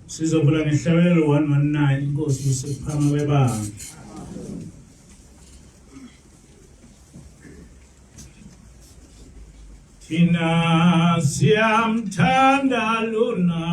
Sizovula ngehlabelelo 119 inkosi uSiphama bebanga. Thina siyamthanda lona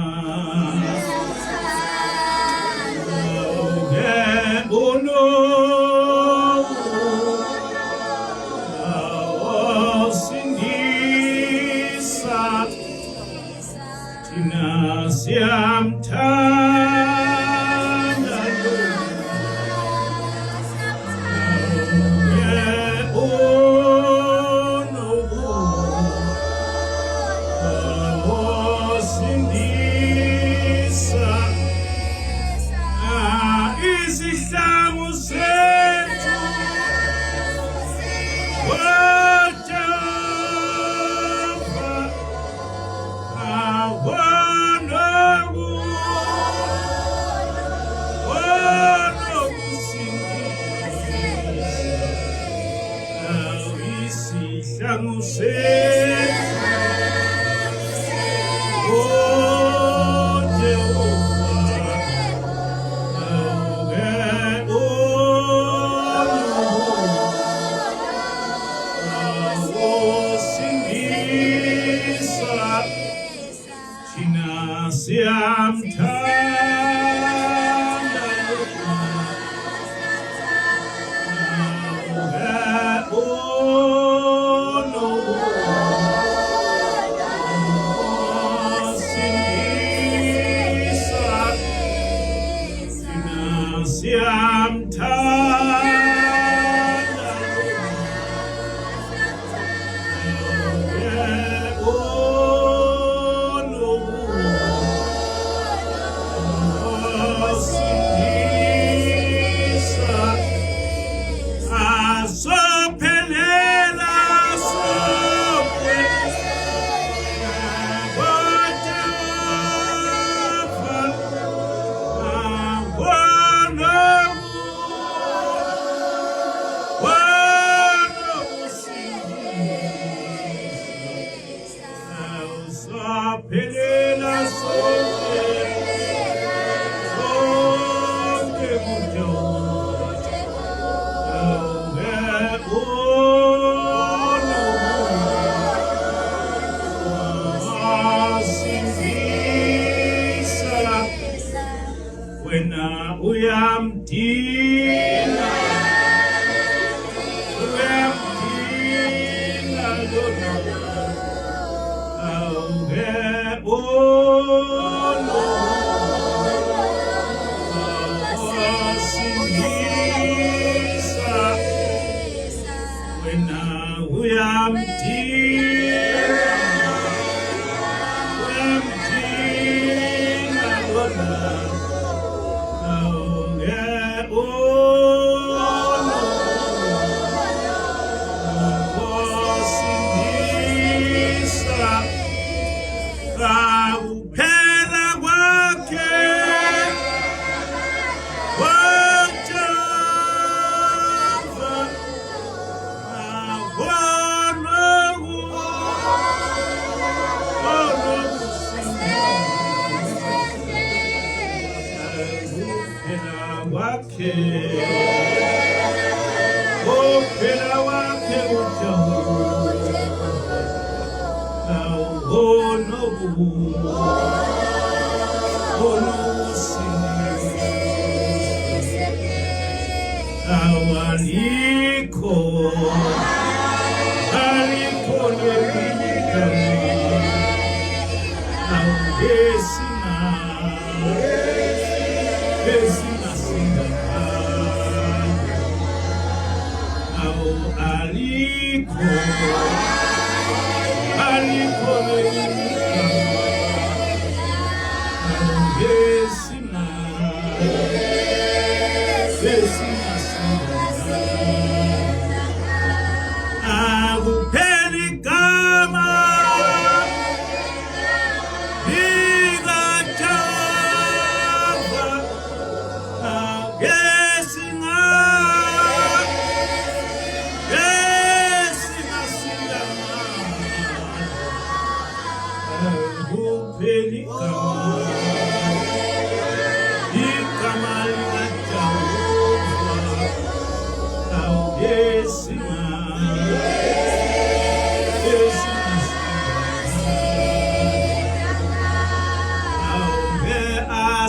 Yes,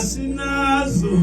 asinazo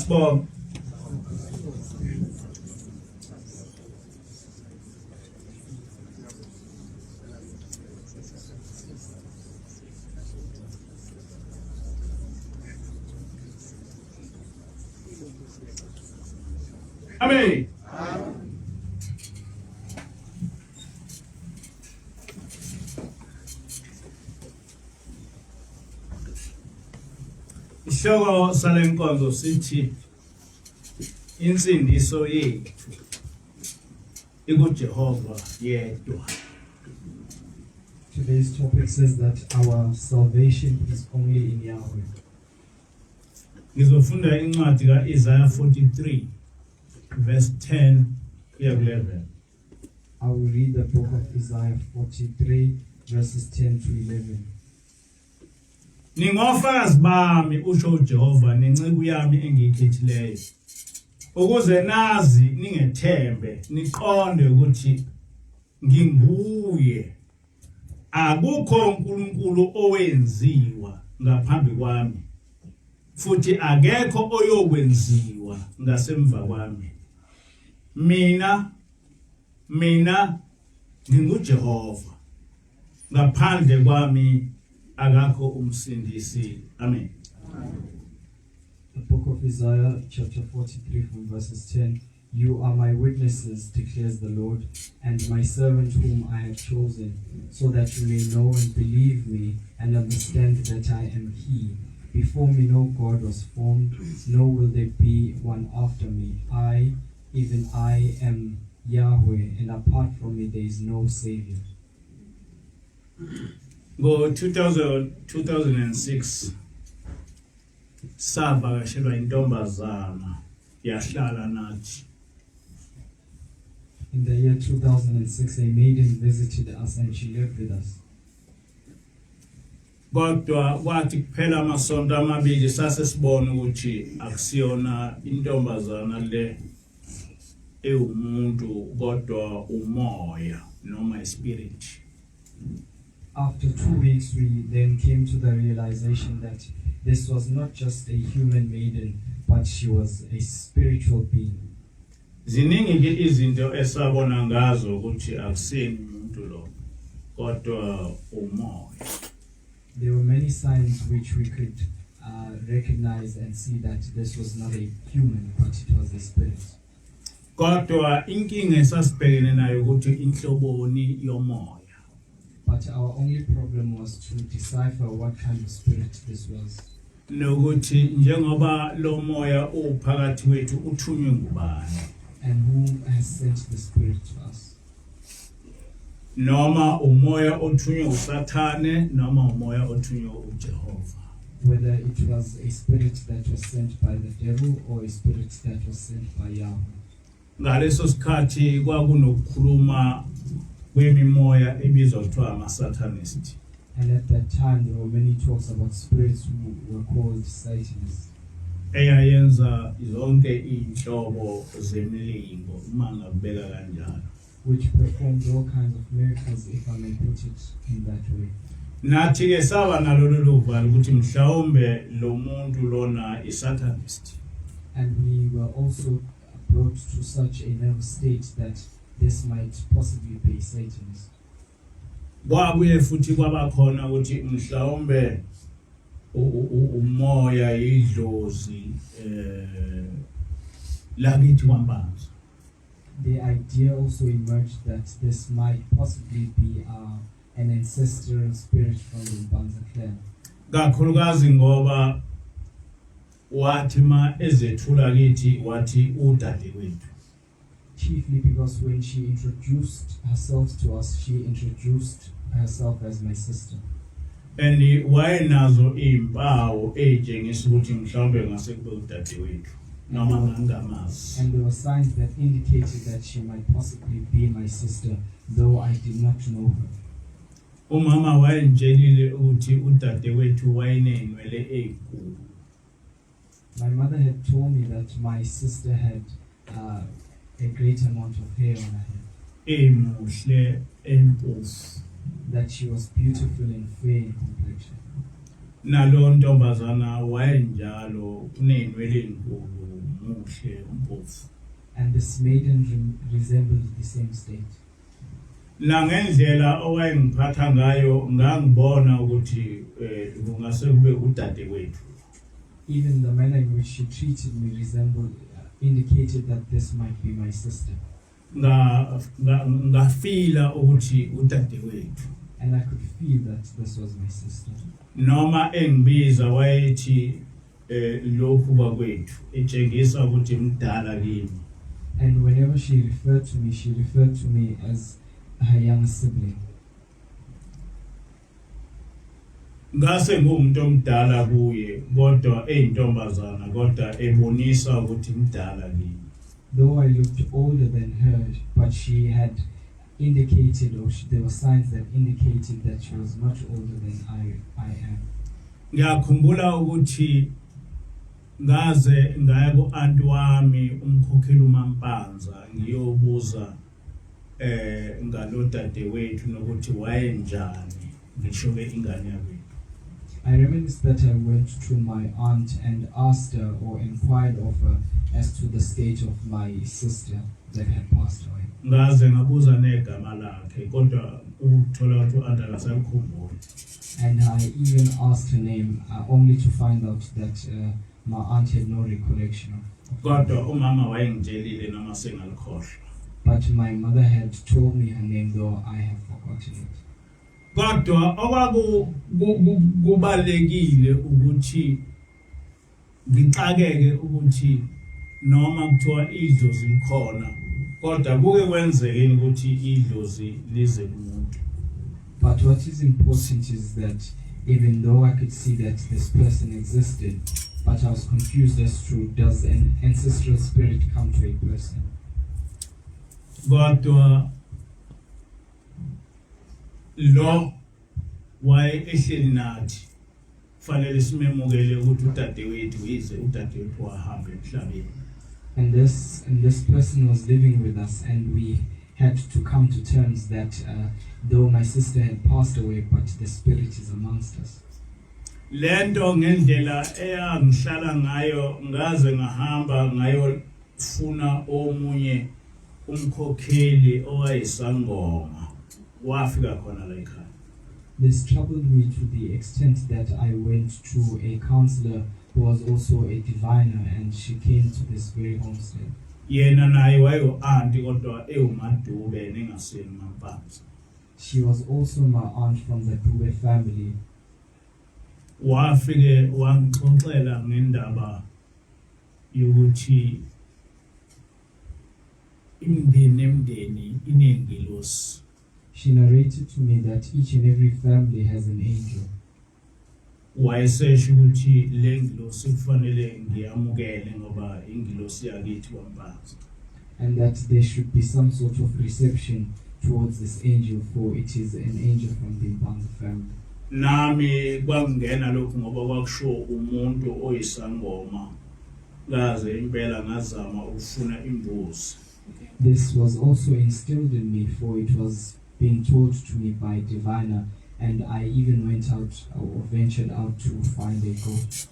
asibonge. Amen. Isihloko salenkonzo sithi insindiso yethu Ikujehova Yethu. Today's topic says that our salvation is only in Yahweh. Ngizofunda incwadi kaIsaiah 43 verse 10 kuya 11. I will read the book of Isaiah 43 verses 10 to 11. Ningofazi bami usho uJehova nenceku yami engiyikhethileyo ukuze nazi ningethembe niqonde ukuthi nginguye akukho uNkulunkulu owenziwa ngaphambi kwami futhi akekho oyokwenziwa ngasemva kwami mina nginguJehova ngaphandle kwami akakho umsindisi. Amen. The book of Isaiah chapter 43 from verses 10. You are my witnesses, declares the Lord, and my servant whom I have chosen, so that you may know and believe me and understand that I am He. Before me no God was formed, nor will there be one after me. I, even I, am Yahweh, and apart from me there is no Savior. Go 2006 savakashelwa intombazana yahlala nathi. In the year 2006, a maiden visited us and she lived with us. Kodwa kwathi kuphela amasonto amabili sasesibona ukuthi akusiyona intombazana le ewumuntu kodwa umoya noma ispirit. After 2 weeks, we then came to the realization that this was not just a human maiden, but she was a spiritual being. Ziningi ke izinto esabona ngazo ukuthi akusiyeni umuntu lo kodwa umoya. There were many signs which we could recognize and see that this was not a human, but it was a spirit. Kodwa inkinga esasibhekene nayo ukuthi inhloboni yomoya. But our only problem was to decipher what kind of spirit this was. Nokuthi njengoba lo moya uphakathi wethu uthunywe ngubani. And who has sent the spirit to us? Noma umoya othunywe uSathane noma umoya othunywe uJehova. Whether it was a spirit that was sent by the devil or a spirit that was sent by Yahweh. Ngaleso sikhathi kwakunokukhuluma kwemimoya ebizwa kuthiwa ama-Satanist. And at that time there were many talks about spirits who were called Satanists. Eyayenza zonke inhlobo zemlingo uma ngabeka kanjalo. Which performed all kinds of miracles, if I may put it in that way. Nathi ke saba nalolu luvalo ukuthi mhlawumbe lo muntu lona i-Satanist. And we were also brought to such a nervous state that this might possibly be Satanist. Kwabuye futhi kwabakhona ukuthi mhlawumbe umoya idlozi lakithi kwambanza. The idea also emerged that this might possibly be an ancestral spirit from the Mbanza clan. Kakhulukazi ngoba wathi ma ezethula kithi wathi udade wethu. Chiefly because when she introduced herself to us, she introduced herself as my sister. And wayenazo impawu ezitshengisa ukuthi mhlawumbe ngase kube udade wethu noma ngangamazi. And there were signs that indicated that she might possibly be my sister, though I did not know her. Umama wayenitshelile ukuthi udade wethu wayenenwele ezinkulu. My mother had told me that my sister had a great amount of hair on her head. Emuhle empofu. That she was beautiful and fair in complexion. Nalo ntombazana wayenjalo unenwele ezinkulu muhle umpofu. And this maiden resembled the same state. La ngendlela owayengiphatha ngayo ngangibona ukuthi kungase kube udade wethu. Even the manner in which she treated me indicated that this might be my sister. Ngafila ukuthi udade wethu. And I could feel that this was my sister. Noma engibiza wayethi lokhu kwakwethu etshengisa ukuthi mdala kimi. And whenever she referred to me as her young sibling. Ngase ngumuntu omdala kuye kodwa eyintombazana kodwa ebonisa ukuthi mdala kimi. Though I looked older than her, but she had indicated, there were signs that indicated that she was much older than I am. Ngiyakhumbula ukuthi ngaze ngaya ku-anti wami umkhokheli uMampanza ngiyobuza ngalo dade wethu nokuthi wayenjani ngisho ke ingane yakwethu. I reminisce that I went to my aunt and asked her or inquired of her as to the state of my sister that had passed away. Ngaze ngabuza negama lakhe kodwa uthola ukuthi u-aunt akasalikhumbuli. And I even asked her name only to find out that my aunt had no recollection of. Kodwa umama wayengitshelile noma sengalikhohlwa. But my mother had told me her name, though I have forgotten it. Kodwa okwakubalekile ukuthi ngixakeke ukuthi noma kuthiwa idlozi likhona kodwa kuke kwenzekeni ukuthi idlozi lize kumuntu. But what is important is that even though I could see that this person existed, but I was confused as to, does an ancestral spirit come to a person? Kodwa lo waye ehleli nathi fanele simemukele ukuthi udadewethu yize udadewethu wahamba emhlabeni. And this person was living with us, and we had to come to terms that though my sister had passed away, but the spirit is amongst us. Lento ngendlela eyangihlala ngayo ngaze ngahamba ngayo funa omunye umkhokheli owayesangoma wafika khona la ekhaya. This troubled me to the extent that I went to a counselor who was also a diviner, and she came to this very homestead. Yena naye wayo auntie kodwa ewumadube nengaseni mampatsi. She was also my aunt from the Dube family. Wafike wangixoxela ngendaba yokuthi imndeni inengilosi. She narrated to me that each and every family has an angel. Wayesesho ukuthi le ngilosi kufanele ngiyamukele ngoba ingilosi yakithi wampatsi. And that there should be some sort of reception towards this angel, for it is an angel from the Mpanza family. Nami kwangena lokhu ngoba kwakusho umuntu oyisangoma kaze impela ngazama ukufuna imbuzi. This was also instilled in me, for it was being told to me by diviner, and I even went out or ventured out to find a goat.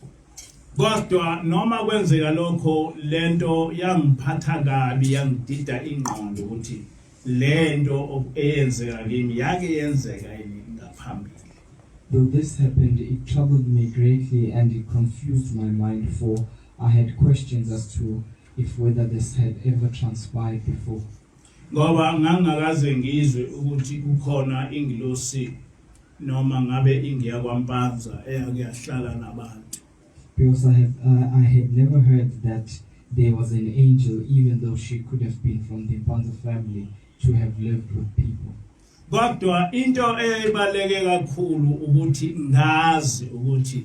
Kodwa noma kwenzeka lokho lento yangiphatha kabi yangidida ingqondo ukuthi lento eyenzeka kimi yake yenzeka yini ngaphambili. Though this happened, it troubled me greatly and it confused my mind, for I had questions as to if whether this had ever transpired before. Ngoba ngangakaze ngizwe ukuthi kukhona ingilosi noma ngabe ingiya kwaMpanza eyake yahlala nabantu. Because I had never heard that there was an angel, even though she could have been from the Mpanza family, to have lived with people. Kodwa into eyibaleke kakhulu ukuthi ngazi ukuthi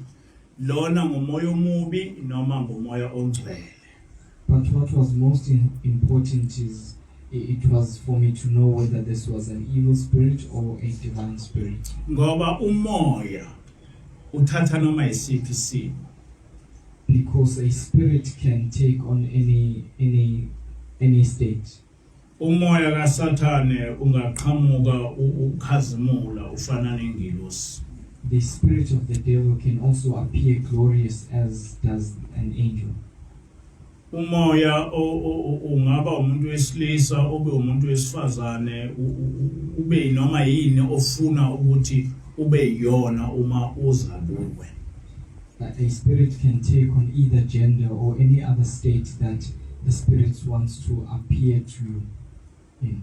lona ngumoya omubi noma ngumoya ongcwele. But what was most important is it was for me to know whether this was an evil spirit or a divine spirit. Ngoba umoya uthatha noma yisiphi isimo. Because a spirit can take on any state. Umoya kaSathane ungaqhamuka ukhazimula ufana nengilosi. The spirit of the devil can also appear glorious as does an angel. Umoya ungaba umuntu wesilisa ube umuntu wesifazane ube noma yini ofuna ukuthi ube yona uma uza kuwe. A spirit can take on either gender or any other state that the spirit wants to appear to you in.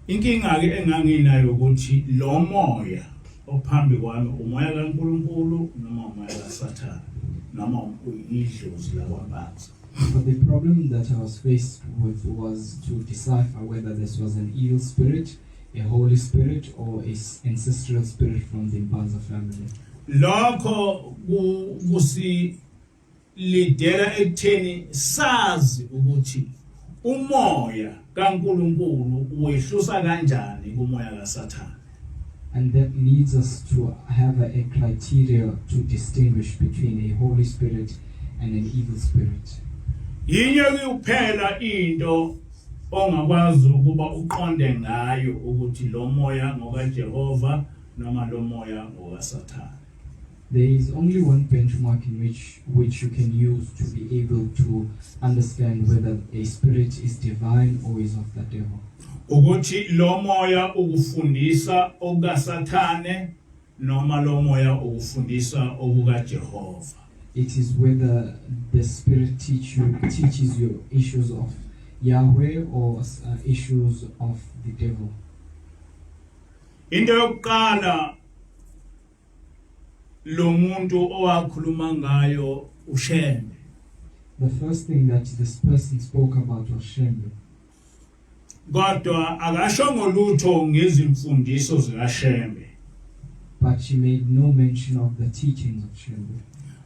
Inkinga ke enganginayo ukuthi lo moya ophambi kwami umoya kaNkulunkulu noma umoya kaSathane noma uyidlozi lakwaMpanza. But the problem that I was faced with was to decipher whether this was an evil spirit, a holy spirit, or an ancestral spirit from the Mpanza family. Lokho kusi lidela ekutheni sazi ukuthi umoya kaNkulunkulu wehlusa kanjani kumoya kaSathane. And that leads us to have a criteria to distinguish between a holy spirit and an evil spirit. Yinye kuphela into ongakwazi ukuba uqonde ngayo ukuthi lo moya ngokaJehova noma lo moya ngokaSathane. There is only one benchmark in which you can use to be able to understand whether a spirit is divine or is of the devil. Ukuthi lo moya ukufundisa okukaSathane noma lo moya ukufundisa okukaJehova. It is whether the spirit teaches you issues of Yahweh or issues of the devil. Into yokuqala lo muntu owakhuluma ngayo uShembe. The first thing that this person spoke about was Shembe. kodwa akashongo lutho ngezimfundiso zikaShembe. But she made no mention of the teachings of Shembe.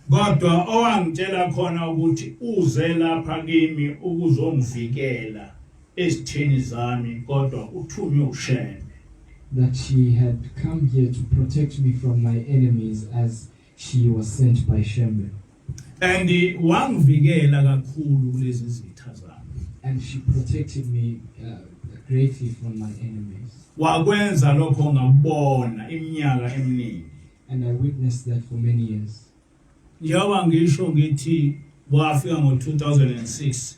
Kodwa owangitshela khona ukuthi uze lapha kimi ukuzongivikela esitheni zami kodwa uthunywe uShembe. That she had come here to protect me from my enemies as she was sent by Shembe. And wangivikela kakhulu kulezi zitha zami. And she protected me greatly from my enemies. Wakwenza lokho ngabona iminyaka eminingi. And I witnessed that for many years. Njengoba ngisho ngithi wafika ngo2006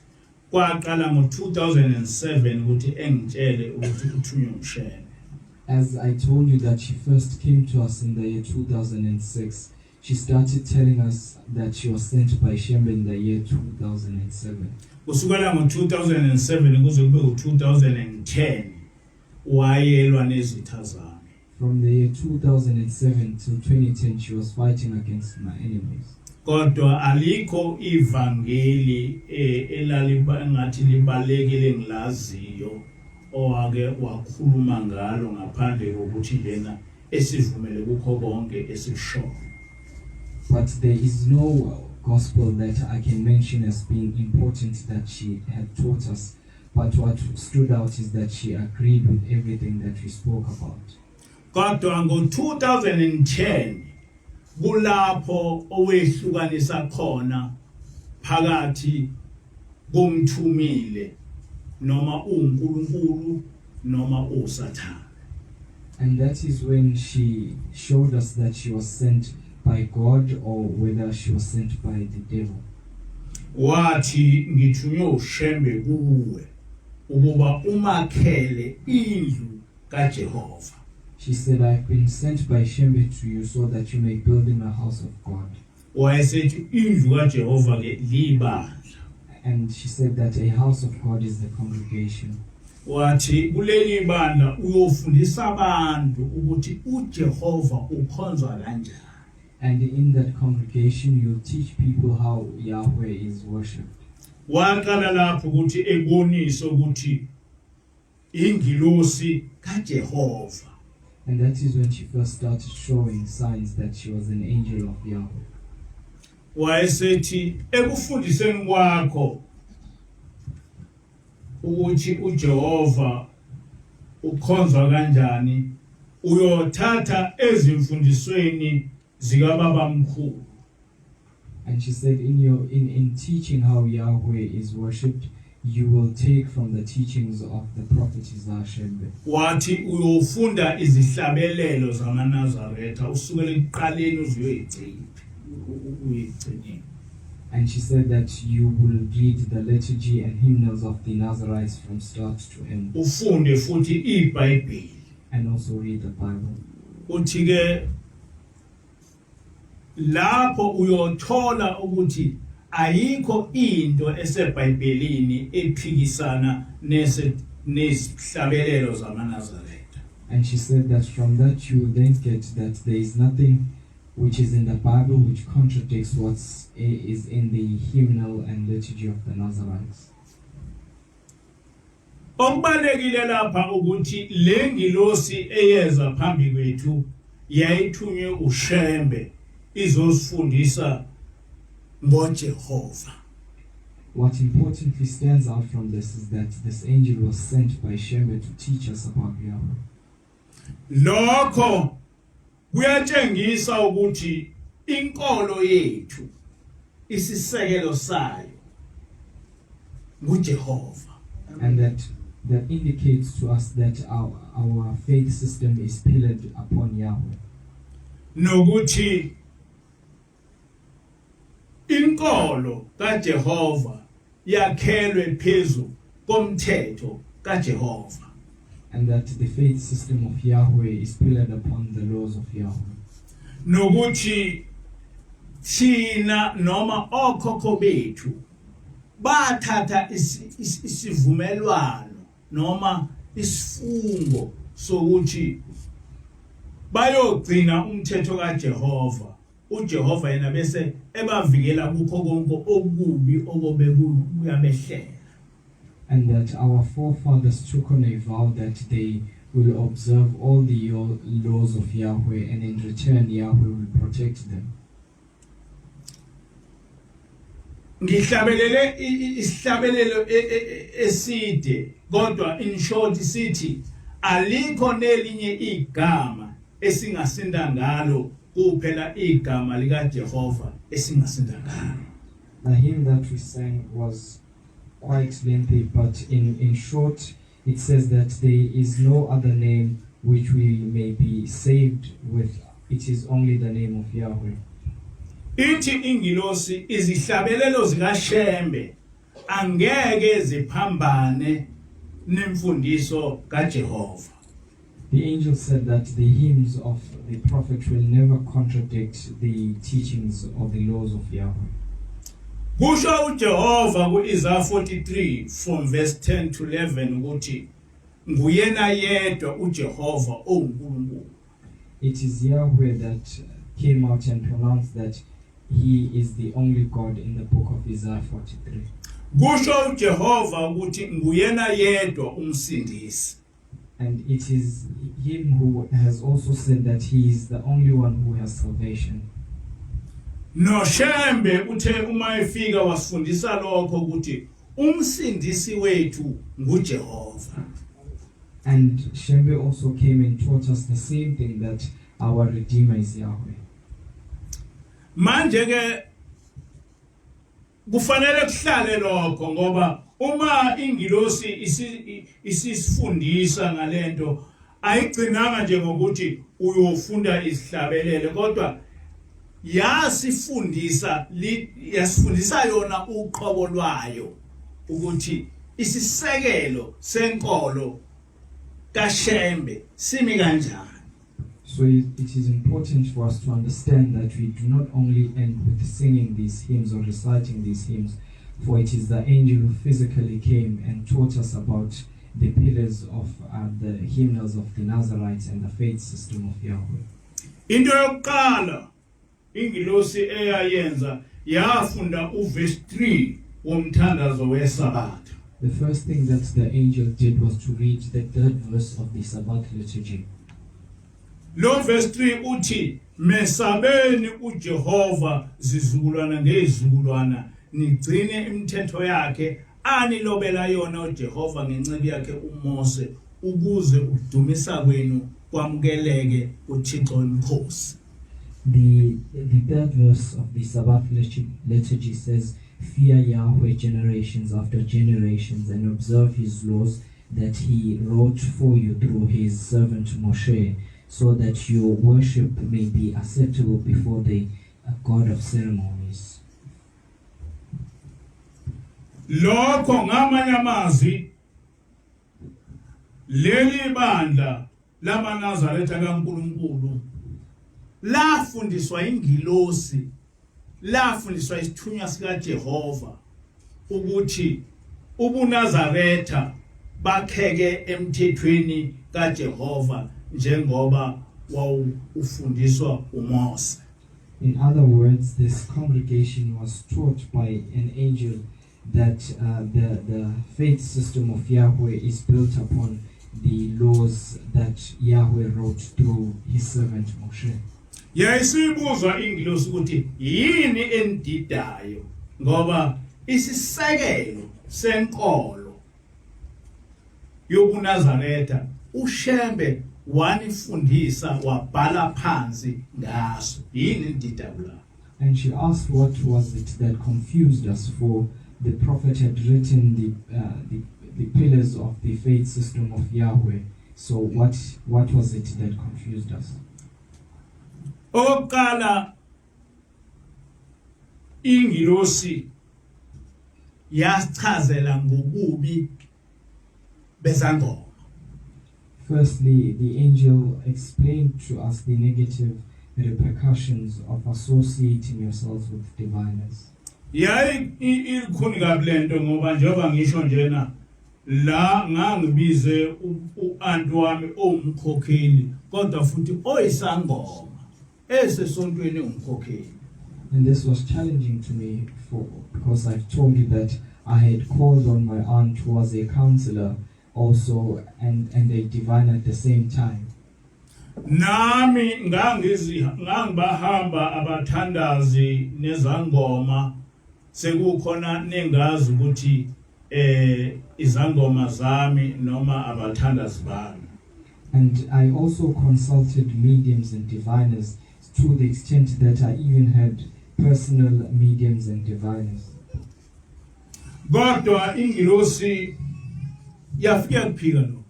kwaqala ngo2007 ukuthi engitshele ukuthi uthunywe uShembe. As I told you that she first came to us in the year 2006, she started telling us that she was sent by Shembe in the year 2007. Kusukela ngo2007 kuze kube u2010 wayelwa nezitha zami. From the year 2007 till 2010, she was fighting against my enemies. Kodwa alikho ivangeli elaliba ngathi libalekile ngilaziyo owake wakhuluma ngalo ngaphandle kokuthi yena esivumele kukho konke esikusho. But there is no gospel that I can mention as being important that she had taught us. But what stood out is that she agreed with everything that we spoke about. Kodwa ngo2010 kulapho owehlukanisa khona phakathi komthumile noma uNkulunkulu noma uSathane. And that is when she showed us that she was sent by God or whether she was sent by the devil. Wathi ngithunywe uShembe kuwe ukuba umakhele indlu kaJehova. She said, I've been sent by Shembe to you so that you may build him a house of God. Wayesethi indlu kaJehova ke libandla. And she said that a house of God is the congregation. Wathi kuleli bandla uyofundisa abantu ukuthi uJehova ukhonzwa kanjani. And in that congregation you'll teach people how Yahweh is worshipped. Waqala lapho ukuthi ebonise ukuthi ingilosi kaJehova. And that is when she first started showing signs that she was an angel of Yahweh. Wayesethi ekufundiseni kwakho ukuthi uJehova ukhonzwa kanjani uyothatha ezimfundisweni zikababa mkhulu. And she said in teaching how Yahweh is worshipped, you will take from the teachings of the prophet Isaiah Shembe. Wathi uyofunda izihlabelelo zamaNazaretha usukela ekuqaleni uzoyigcina. And she said that you will read the liturgy and hymnals of the Nazarites from start to end. Ufunde futhi iBhayibheli. And also read the Bible. Uthi ke lapho uyothola ukuthi ayikho into eseBhayibhelini ephikisana nesihlabelelo zamaNazaretha. And she said that from that you will then get that there is nothing which is in the Bible which contradicts what is in the hymnal and liturgy of the Nazarites. Okubalekile lapha ukuthi lengilosi eyeza phambi kwethu yayithunywe uShembe izosifundisa ngoJehova. What importantly stands out from this is that this angel was sent by Shembe to teach us about Yahweh. Lokho kuyatshengisa ukuthi inkolo yethu isisekelo sayo nguJehova. And that indicates to us that our faith system is pillared upon Yahweh. Nokuthi inkolo kaJehova yakhelwe phezu komthetho kaJehova. And that the faith system of Yahweh is pillared upon the laws of Yahweh. Nokuthi thina noma okhokho bethu bathatha isivumelwano noma isifungo sokuthi bayogcina umthetho kaJehova. uJehova yena bese ebavikela kukho konke okubi okobe kuyabehlela. and that our forefathers took on a vow that they will observe all the laws of Yahweh, and in return Yahweh will protect them. Ngihlabelele isihlabelelo eside kodwa in short sithi alikho nelinye igama esingasinda ngalo kuphela igama lika Jehova esingasinda ngalo. The hymn that we sang was quite lengthy, but in short it says that there is no other name which we may be saved with. It is only the name of Yahweh. Ithi ingilosi izihlabelelo zikaShembe angeke ziphambane nemfundiso kaJehova. The angel said that the hymns of the prophet will never contradict the teachings of the laws of Yahweh. Kusho uJehova kuIsaiah 43 from verse 10 to 11 ukuthi nguyena yedwa uJehova onguNkulunkulu. It is Yahweh that came out and pronounced that He is the only God in the book of Isaiah 43. Kusho uJehova ukuthi nguyena yedwa umsindisi. And it is Him who has also said that He is the only one who has salvation. No Shembe uthe uma efika wasifundisa lokho ukuthi umsindisi wethu nguJehova. And Shembe also came and taught us the same thing, that our Redeemer is Yahweh. Manje ke kufanele kuhlale lokho ngoba uma ingilosi isifundisa ngalento ayigcinanga nje ngokuthi uyofunda isihlabelele kodwa yasifundisa yona uqobo lwayo ukuthi isisekelo senkolo kaShembe simi kanjani. So it is important for us to understand that we do not only end with singing these hymns or reciting these hymns, for it is the angel who physically came and taught us about the pillars of the hymnals of the Nazarites and the faith system of Yahweh. Into yokuqala ingilosi eyayenza yafunda uverse 3 womthandazo weSabatha. The first thing that the angel did was to read the third verse of the Sabbath liturgy. Lo verse 3 uthi mesabeni uJehova zizukulwana ngezizukulwana nigcine imithetho yakhe anilobela yona uJehova ngenceku yakhe uMose ukuze udumisa kwenu kwamukeleke uThixo eMkhosi. The third verse of the Sabbath liturgy says, "Fear Yahweh generations after generations and observe His laws that He wrote for you through His servant Moshe, so that your worship may be acceptable before the God of ceremonies." Lokho ngamanye amazwi leli bandla lamaNazaretha kaNkulunkulu lafundiswa ingilosi, lafundiswa isithunywa sikaJehova ukuthi ubuNazaretha bakheke emthethweni kaJehova njengoba ufundiswa uMose. In other words, this congregation was taught by an angel that the faith system of Yahweh is built upon the laws that Yahweh wrote through His servant Moshe. Yayisibuzwa ingilosi ukuthi yini endidayo ngoba isisekelo senkolo yobuNazaretha uShembe wanifundisa wabhala phansi ngaso yini endidayo. And she asked what was it that confused us, for the prophet had written the pillars of the faith system of Yahweh. So what was it that confused us? Oqala ingilosi yachazela ngobubi bezangoma. Firstly, the angel explained to us the negative repercussions of associating yourselves with diviners. Yayi ilikhuni kablento ngoba njengoba ngisho njena la ngangibize uanti wami ongumkhokheli kodwa futhi oyisangoma esesontweni ungumkhokheli. And this was challenging to me because I've told you that I had called on my aunt, who was a counselor also and a divine at the same time. Nami ngangibahamba abathandazi nezangoma sekukhona nengazi ukuthi izangoma zami noma abathandazi bami. And I also consulted mediums and diviners to the extent that I even had personal mediums and diviners. Kodwa ingilosi yafika kuphika lo.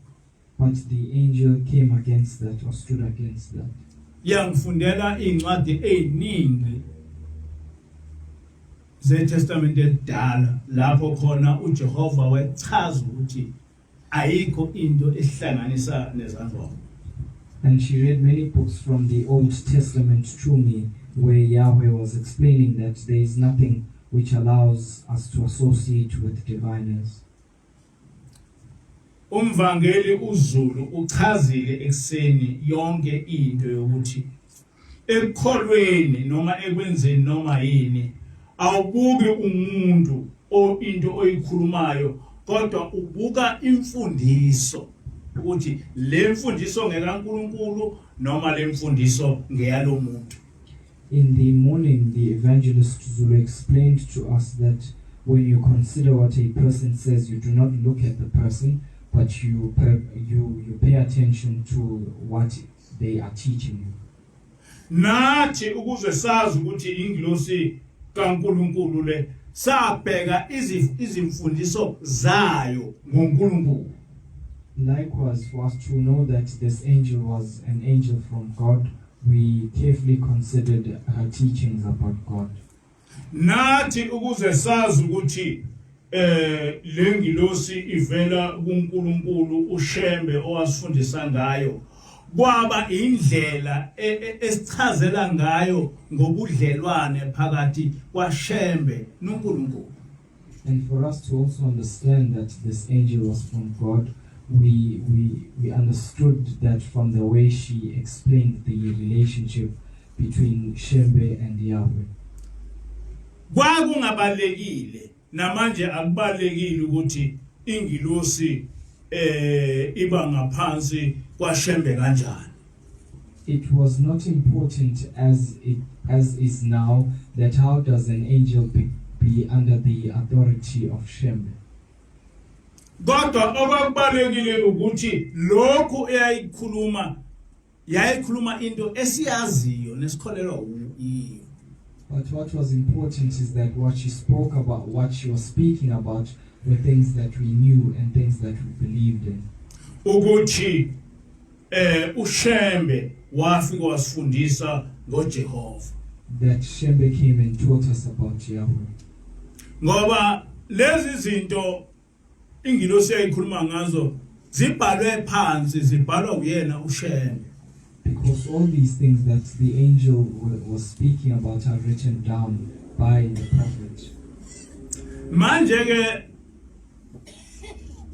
But the angel came against that, or stood against that. Yangifundela incwadi eziningi zeTestament elidala lapho khona uJehova wayechaza ukuthi ayikho into ehlanganisa nezangoma. And she read many books from the Old Testament to me, where Yahweh was explaining that there is nothing which allows us to associate with diviners. Umvangeli uZulu uchazile ekseni yonke into yokuthi ekholweni noma ekwenzeni noma yini awubuki umuntu o into oyikhulumayo kodwa ubuka imfundiso ukuthi le mfundiso ngekaNkulunkulu noma le mfundiso ngeyalomuntu. In the morning, the evangelist Zulu explained to us that when you consider what a person says, you do not look at the person, but you pay attention to what they are teaching you. Nathi ukuze sazi ukuthi ingilosi kaNkulunkulu le sabheka izimfundiso zayo ngoNkulunkulu. Likewise, for us to know that this angel was an angel from God, we carefully considered her teachings about God. Nathi ukuze sazi ukuthi lengilosi ivela kuNkulunkulu uShembe owasifundisa ngayo kwaba indlela esichazela ngayo ngobudlelwane phakathi kwaShembe noNkulunkulu. And for us to also understand that this angel was from God, we understood that from the way she explained the relationship between Shembe and Yahweh. Kwakungabalekile namanje akubalekile ukuthi ingilosi iba ngaphansi kwaShembe kanjani. It was not important as is now that how does an angel be under the authority of Shembe. Kodwa okubalekile ukuthi lokhu yayikhuluma into esiyaziyo nesikholelwa yiyo. But what was important is that what she spoke about, what she was speaking about, were things that we knew and things that we believed in. Ukuthi uShembe wafika wasifundisa ngoJehova. That Shembe came and taught us about Yahweh. Ngoba lezi zinto ingilosi yayikhuluma ngazo zibhalwe phansi zibhalwa uyena uShembe. Because all these things that the angel was speaking about are written down by the prophet. Manje ke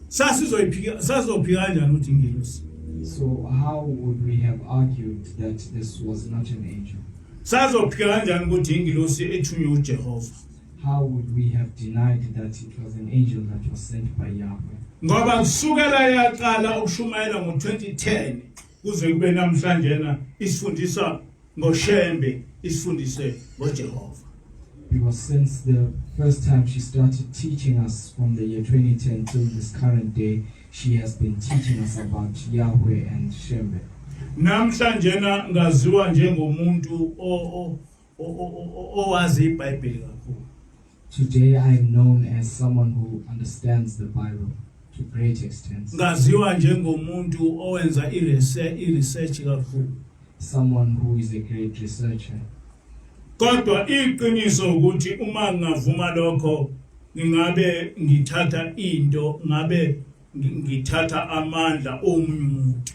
sazophika kanjani uthi ingilosi? So how would we have argued that this was not an angel? Sazophika kanjani ukuthi ingilosi ethunywe uJehova? How would we have denied that it was an angel that was sent by Yahweh? Ngoba kusukela yaqala ukushumayela ngo2010 kuze kube namhlanje na isifundisa ngoShembe isifundise ngoJehova. Because since the first time she started teaching us from the year 2010 till this current day, she has been teaching us about Yahweh and Shembe. Namhlanje na ngaziwa njengomuntu owazi iBhayibheli kakhulu. Today I am known as someone who understands the Bible to great extent. Ngaziwa njengomuntu owenza iresearch kakhulu. Someone who is a great researcher. Kodwa iqiniso ukuthi uma ngavuma lokho ngingabe ngithatha into ngabe ngithatha amandla omunye umuntu.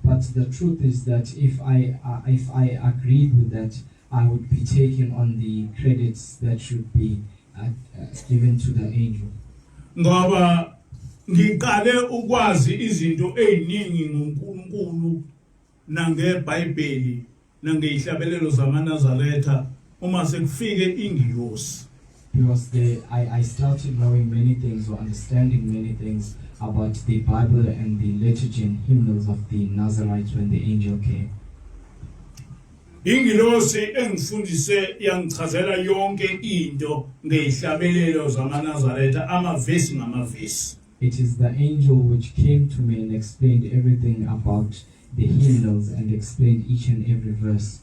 But the truth is that if I agreed with that, I would be taking on the credits that should be given to the angel. Ngoba ngiqale ukwazi izinto eziningi ngoNkulunkulu nangeBhayibheli nangezihlabelelo zamaNazaretha uma sekufike ingilosi. Because I started knowing many things or understanding many things about the Bible and the liturgy and hymnals of the Nazarites when the angel came. Ingilosi engifundise yangichazela yonke into ngezihlabelelo zamaNazaretha amavesi ngamavesi. It is the angel which came to me and explained everything about the hymnals and explained each and every verse.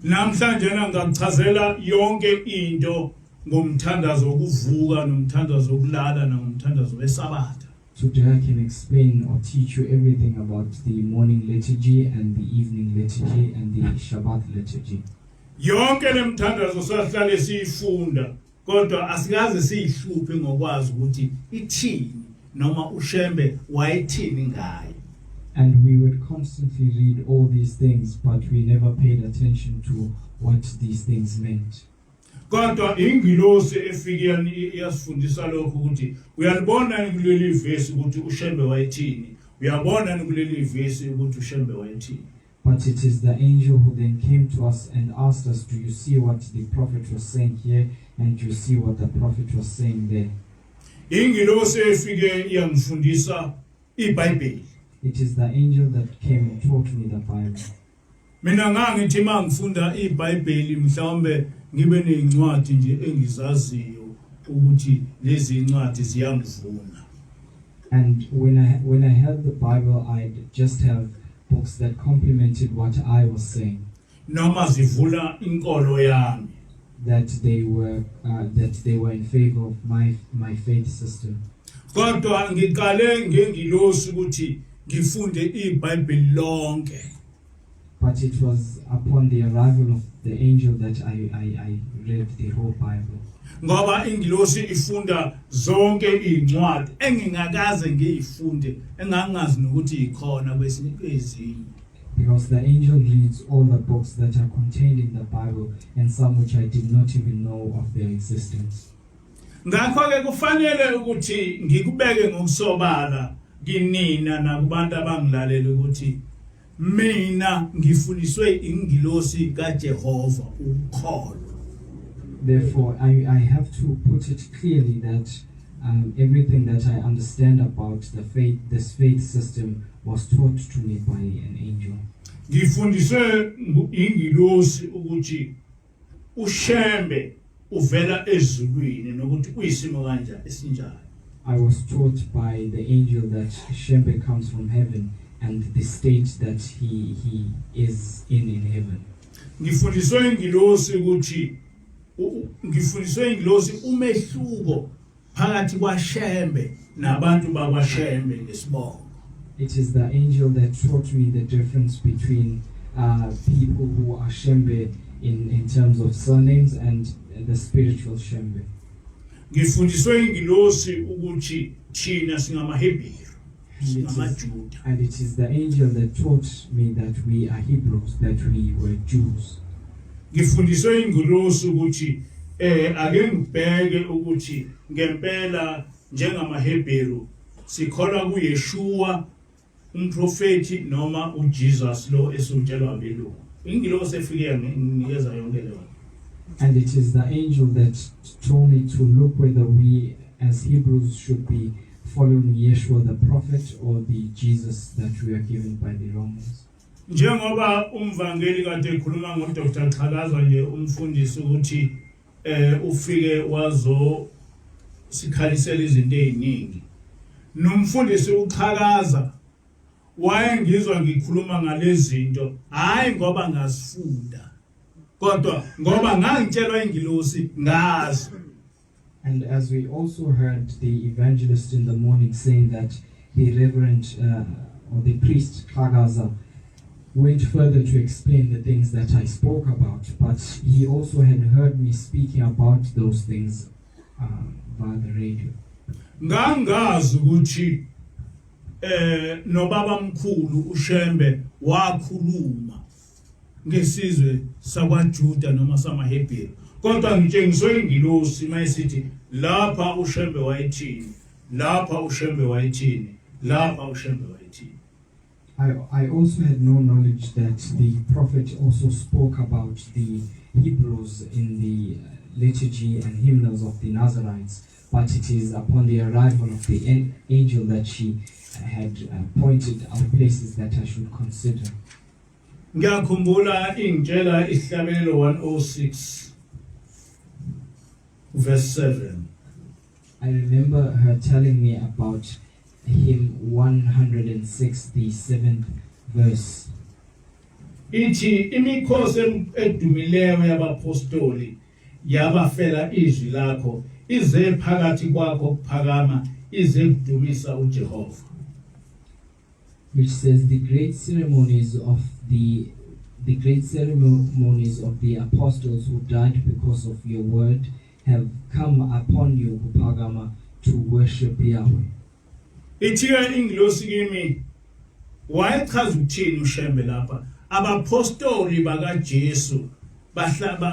Namhlanje ngichazela yonke into ngomthandazo wokuvuka nomthandazo wokulala nomthandazo weSabatha. Today I can explain or teach you everything about the morning liturgy and the evening liturgy and the Shabbat liturgy. Yonke lemthandazo sahlale siyifunda kodwa asikaze siyihluphe ngokwazi ukuthi ithini noma uShembe wayethini ngayo. And we would constantly read all these things, but we never paid attention to what these things meant. Kodwa ingilosi efike yasifundisa lokho ukuthi uyalibona kuleli verse ukuthi uShembe wayethini, uyabona kuleli verse ukuthi uShembe wayethini. But it is the angel who then came to us and asked us, do you see what the prophet was saying here, and do you see what the prophet was saying there? Ingilosi efike yangifundisa iBhayibheli. It is the angel that came and taught me the Bible. Mina ngangithi mangifunda iBhayibheli mhlawumbe ngibe nezincwadi nje engizaziyo ukuthi lezi incwadi ziyangivuna. And when I had the Bible, I'd just have books that complemented what I was saying. Noma zivula inkolo yami. That they were in favor of my faith system. Kodwa ngiqale ngengilosi ukuthi ngifunde iBhayibheli lonke. But it was upon the arrival of the angel that I read the whole Bible. Ngoba ingilosi ifunda zonke izincwadi engingakaze ngiyifunde engangazi nokuthi ikhona kwesinye ezinye. Because the angel reads all the books that are contained in the Bible, and some which I did not even know of their existence. Ngakho ke kufanele ukuthi ngikubeke ngokusobala kinina nakubantu abangilalela ukuthi mina ngifundiswe ingilosi kaJehova ukukholwa. Therefore, I have to put it clearly that everything that I understand about this faith system was taught to me by an angel. Ngifundiswe ingilosi ukuthi uShembe uvela ezulwini nokuthi uyisimo kanjani esinjani. I was taught by the angel that Shembe comes from heaven and the state that he is in heaven. Ngifundiswe ingilosi ukuthi umehluko phakathi kwaShembe nabantu bakwaShembe ngesibongo. It is the angel that taught me the difference between people who are Shembe in terms of surnames and the spiritual Shembe. Ngifundiswe ingilosi ukuthi thina singamaHebheru, singamaJuda. And it is the angel that taught me that we are Hebrews, that we were Jews. Ngifundiswe ingilosi ukuthi ake ngibheke ukuthi ngempela njengamaHebheru sikholwa kuYeshua umprofeti noma uJesus lo esotshelwa abelungu. Ingilosi efike nginikeza yonke leyo. And it is the angel that told me to look whether we as Hebrews should be following Yeshua the prophet or the Jesus that we are given by the Romans. Njengoba umvangeli kade ekhuluma ngoDr. Chalaza nje umfundisi ukuthi ufike wazo sikhalisela izinto eziningi. Nomfundisi uChalaza wayengizwa ngikhuluma ngalezi zinto hayi ngoba ngasifunda kodwa ngoba ngangitshelwa ingilosi ngazi. And as we also heard the evangelist in the morning saying that the reverend or the priest Chalaza went further to explain the things that I spoke about, but he also had heard me speaking about those things via the radio. Ngangazi ukuthi nobaba mkhulu uShembe wakhuluma ngesizwe sakwaJuda noma samaHebheru kodwa ngitshengiswe ingilosi mayisithi lapha uShembe wayethini, lapha uShembe wayethini, lapha uShembe wayethini. I also had no knowledge that the prophet also spoke about the Hebrews in the liturgy and hymnals of the Nazarites, but it is upon the arrival of the angel that she had pointed out places that I should consider. Ngiyakhumbula ingitshela isihlabelelo 106 verse 7. I remember her telling me about hymn 106, the 7th verse. Ithi imikhosi edumileyo yabapostoli yabafela izwi lakho ize phakathi kwakho kuphakama ize kudumisa uJehova. Which says the great ceremonies of the apostles who died because of your word have come upon you, Upagama, to worship Yahweh. Ithi ingilosi kimi wayechaza ukuthini ushembe lapha abapostoli bakaJesu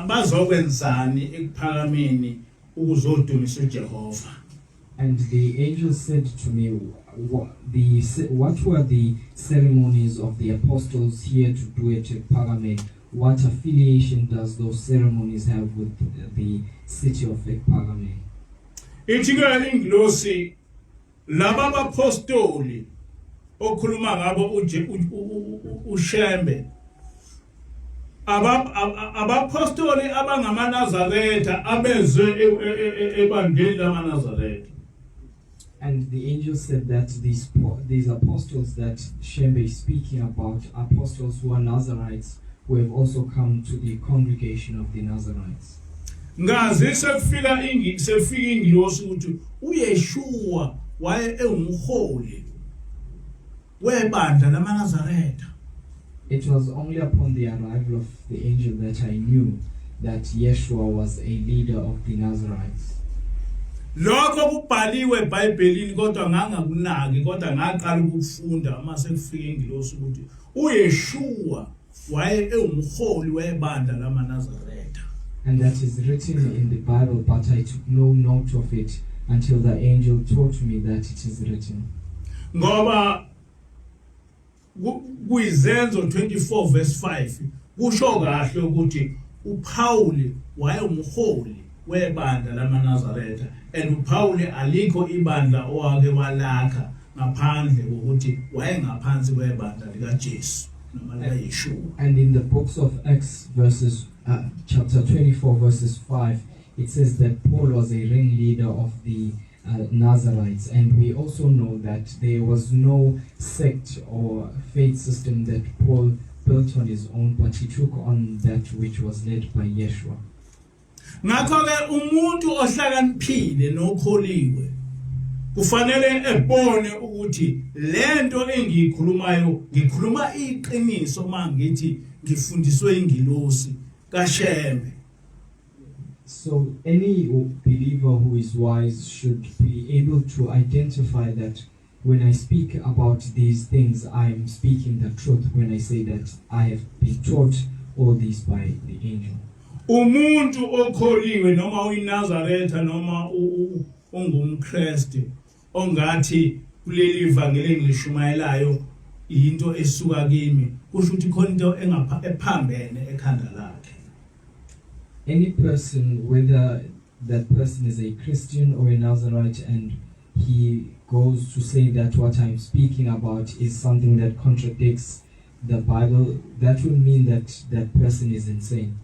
bazokwenzani ekuphakameni ukuzodumisa uJehova. And the angel said to me, what were the ceremonies of the apostles here to do at Ekpagame? What affiliation does those ceremonies have with the city of Ekpagame? Ithi ingilosi laba bapostoli okhuluma ngabo ushembe abapostoli abangamaNazaretha abeze ebandleni lamaNazaretha. And the angel said that these apostles that Shembe is speaking about, apostles who are Nazarites, who have also come to the congregation of the Nazarites. Ngazi sekufika ingilosi ukuthi uYeshua waye engumholi webandla lamaNazaretha. It was only upon the arrival of the angel that I knew that Yeshua was a leader of the Nazarites. Lokho kubhaliwe eBhayibhelini kodwa ngangakunaki kodwa ngaqala ukufunda mase kufika ingilosi ukuthi uYeshua waye engumholi webandla lamaNazaretha. And that is written in the Bible, but I took no note of it until the angel taught me that it is written. Ngoba kuyizenzo 24 verse 5 kusho kahle ukuthi uPaul wayengumholi webandla lamaNazaretha, and uPaul alikho ibandla owake walakha ngaphandle kokuthi wayengaphansi kwebandla likaJesu noma likaYeshua. And in the books of Acts chapter 24 verses 5, it says that Paul was a ringleader of the Nazarites, and we also know that there was no sect or faith system that Paul built on his own, but he took on that which was led by Yeshua. Ngakho-ke umuntu ohlakaniphile nokholiwe kufanele ebone ukuthi lento engiyikhulumayo ngikhuluma iqiniso mangithi ngifundiswe ingilosi kaShembe. So any believer who is wise should be able to identify that when I speak about these things, I am speaking the truth when I say that I have been taught all this by the angel. Umuntu okholiwe noma uyiNazaretha noma ungumKristu ongathi kuleli ivangeli engilishumayelayo into esuka kimi kusho ukuthi khona into ephambene ekhanda lakhe. Any person, whether that person is a Christian or a Nazarite, and he goes to say that what I'm speaking about is something that contradicts the Bible, that will mean that that person is insane.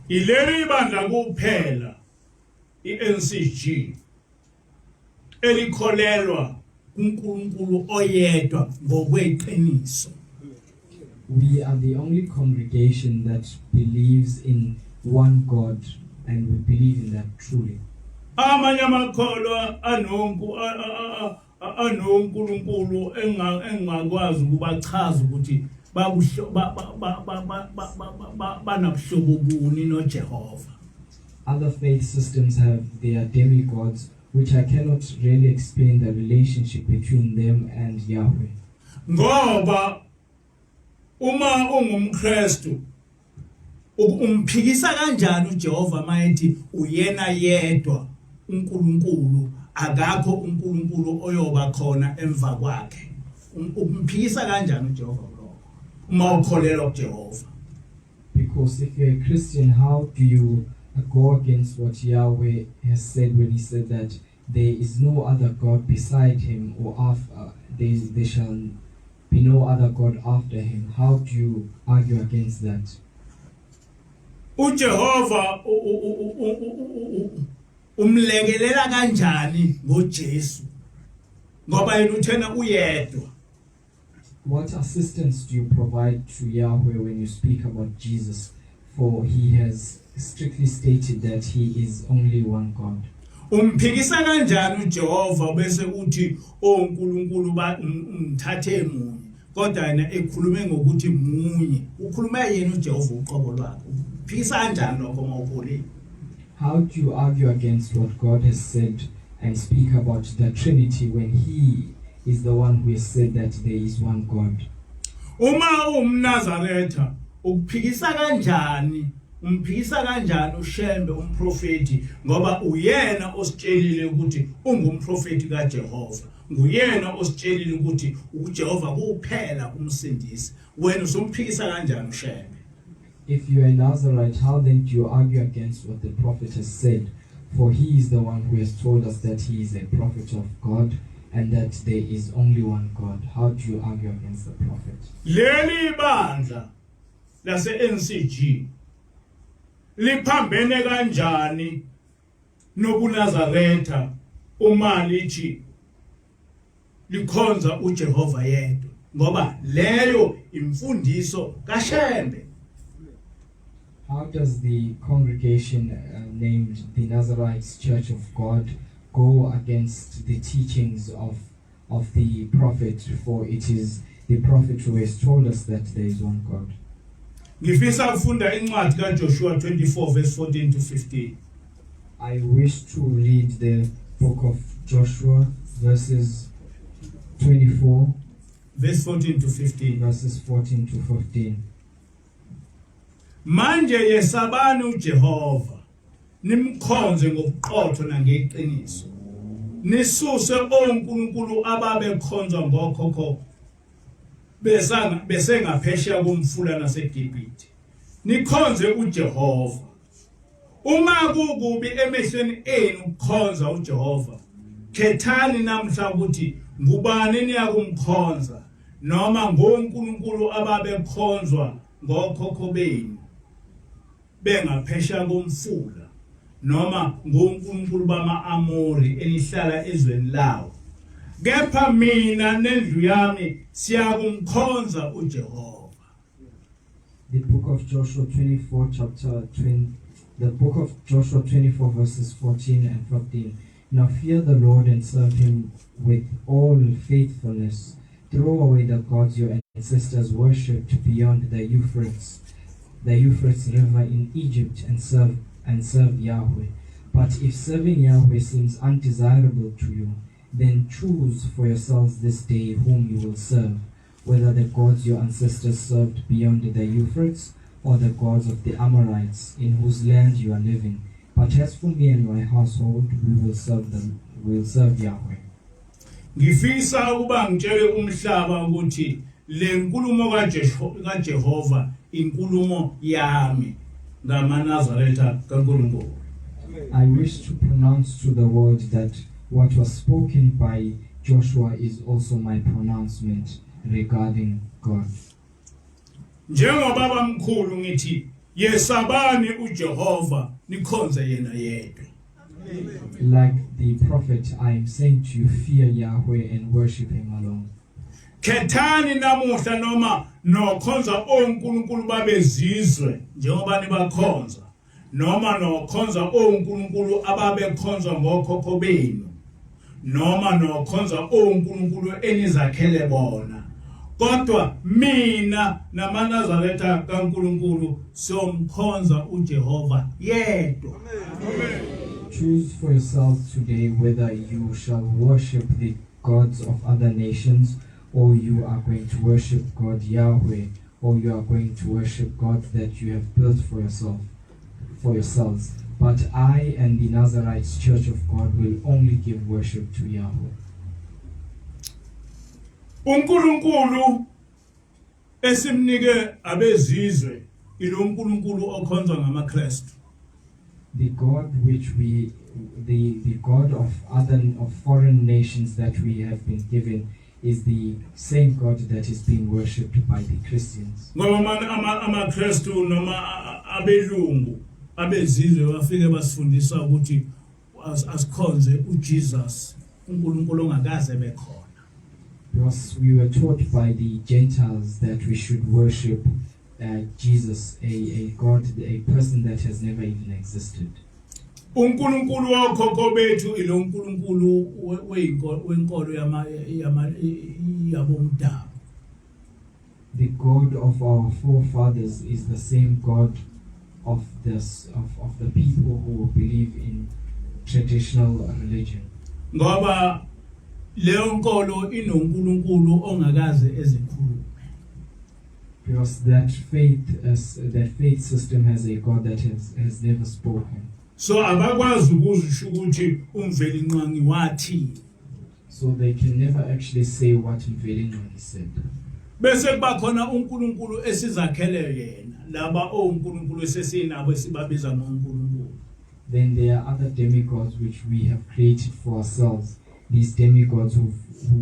Ileli bandla kuphela iNCG elikholelwa kuNkulunkulu oyedwa ngokweqiniso. We are the only congregation that believes in one God, and we believe in that truly. Amanye amakholwa anonkulunkulu engakwazi ukubachaza ukuthi banabuhlobo buni noJehova. Other faith systems have their demigods, which I cannot really explain the relationship between them and Yahweh. Ngoba uma ungumKristu umphikisa kanjani uJehova mayethi uyena yedwa uNkulunkulu, akakho uNkulunkulu oyoba khona emva kwakhe? Umphikisa kanjani uJehova lo uma ukholelwa kuJehova? Because if you're a Christian, how do you go against what Yahweh has said when he said that there is no other God beside him, or after there shall be no other God after him. How do you argue against that? uJehova umlekelela kanjani ngoJesu ngoba yena uthena uyedwa. What assistance do you provide to Yahweh when you speak about Jesus? For he has strictly stated that he is only one God. Umphikisa kanjani uJehova bese uthi onkulunkulu umthathe munye kodwa yena ekhulume ngokuthi munye ukhuluma yena uJehova uqobo lwakhe uphikisa kanjani lokho mawukhulile? How do you argue against what God has said and speak about the Trinity when he is the one who has said that there is one God? Uma umNazaretha ukuphikisa kanjani umphikisa kanjani uShembe umprofeti ngoba uyena ositshelile ukuthi ungumprofeti kaJehova, nguyena ositshelile ukuthi uJehova kuphela umsindisi, wena usumphikisa kanjani uShembe? If you are a Nazarite, how then do you argue against what the prophet has said? For he is the one who has told us that he is a prophet of God and that there is only one God. How do you argue against the prophet? Leli bandla lase NCG liphambene kanjani nobuNazaretha uma lithi likhonza uJehova yedwa ngoba leyo imfundiso kaShembe? How does the congregation named the Nazarites Church of God go against the teachings of the prophet? For it is the prophet who has told us that there is one God. Ngifisa ukufunda incwadi kaJoshua 24 verse 14 to 15. I wish to read the book of Joshua verses 24 verse 14 to 15. verses 14 to 15. Manje yesabani uJehova nimkhonze ngobuqotho nangeqiniso, nisuse onkulunkulu ababekhonzwa ngokhokho besengaphesheya komfula naseGibhithe, nikhonze uJehova. Uma kukubi emehlweni enu ukukhonza uJehova, khethani namhla ukuthi ngubani niyakumkhonza, noma ngonkulunkulu ababekhonzwa ngokhokho benu bengaphesheya komfula, noma ngonkulunkulu bama-Amori enihlala ezweni lawo. Kepha mina nendlu yami siyakumkhonza uJehova. The book of Joshua 24 chapter 20, the book of Joshua 24 verses 14 and 15. Now fear the Lord and serve him with all faithfulness. Throw away the gods your ancestors worshipped beyond the Euphrates River in Egypt, and serve Yahweh. But if serving Yahweh seems undesirable to you, then choose for yourselves this day whom you will serve, whether the gods your ancestors served beyond the Euphrates, or the gods of the Amorites in whose land you are living. But as for me and my household, we will serve Yahweh. Ngifisa ukuba ngitshele umhlaba ukuthi le nkulumo kaJehova inkulumo yami ngamaNazaretha kaNkulunkulu. I wish to pronounce to the world that what was spoken by Joshua is also my pronouncement regarding God. Njengoba bamkhulu ngithi yesabani uJehova nikhonze yena yedwa. Like the prophet, I am saying to you, fear Yahweh and worship him alone. Khethani namuhla noma nokhonza onkulunkulu babezizwe njengoba nibakhonza, noma nokhonza onkulunkulu ababekhonzwa ngokhokho benu, noma nokhonza onkulunkulu enizakhele bona. Kodwa mina namaNazaretha kaNkulunkulu somkhonza uJehova yedwa. Amen. Choose for yourselves today whether you shall worship the gods of other nations, or you are going to worship God Yahweh, or you are going to worship God that you have built for yourselves. But I and the Nazarites Church of God will only give worship to Yahweh. uNkulunkulu esimnike abezizwe ilo uNkulunkulu okhonzwa ngamaKristu. The God the God of foreign nations that we have been given is the same God that is being worshipped by the Christians. Ngoba amaKristu noma abelungu abezizwe bafike basifundisa ukuthi asikhonze uJesus uNkulunkulu ongakaze bekhona. Because we were taught by the Gentiles that we should worship Jesus, a God, a person that has never even existed. uNkulunkulu wakhokho bethu ilo uNkulunkulu wenkolo yabomdabu. The God of our forefathers is the same God of the people who believe in traditional religion. Ngoba leyo nkolo inoNkulunkulu ongakaze ezikhulume. Because that faith system has a God that has never spoken. So abakwazi ukuzisho ukuthi umvelinqangi wathi. So they can never actually say what Mvelinqangi said. Bese kuba khona uNkulunkulu esizakhele yena laba oNkulunkulu esesinabo esibabiza ngoNkulunkulu. Then there are other demigods which we have created for ourselves. These demigods who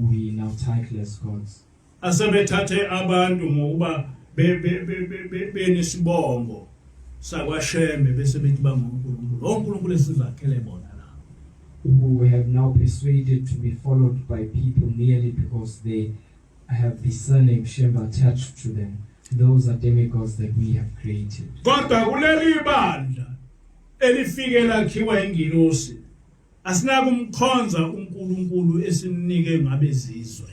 we now title as gods. Asebethathe abantu ngokuba benesibongo sakwaShembe bese bethi bangoNkulunkulu. oNkulunkulu esizakhele bona la. Who have now persuaded to be followed by people merely because they have the surname Shemba attached to them. Those are demigods that we have created. Kodwa kuleli bandla elifike lakhiwa ingilosi asinakumkhonza uNkulunkulu esinike ngabezizwe.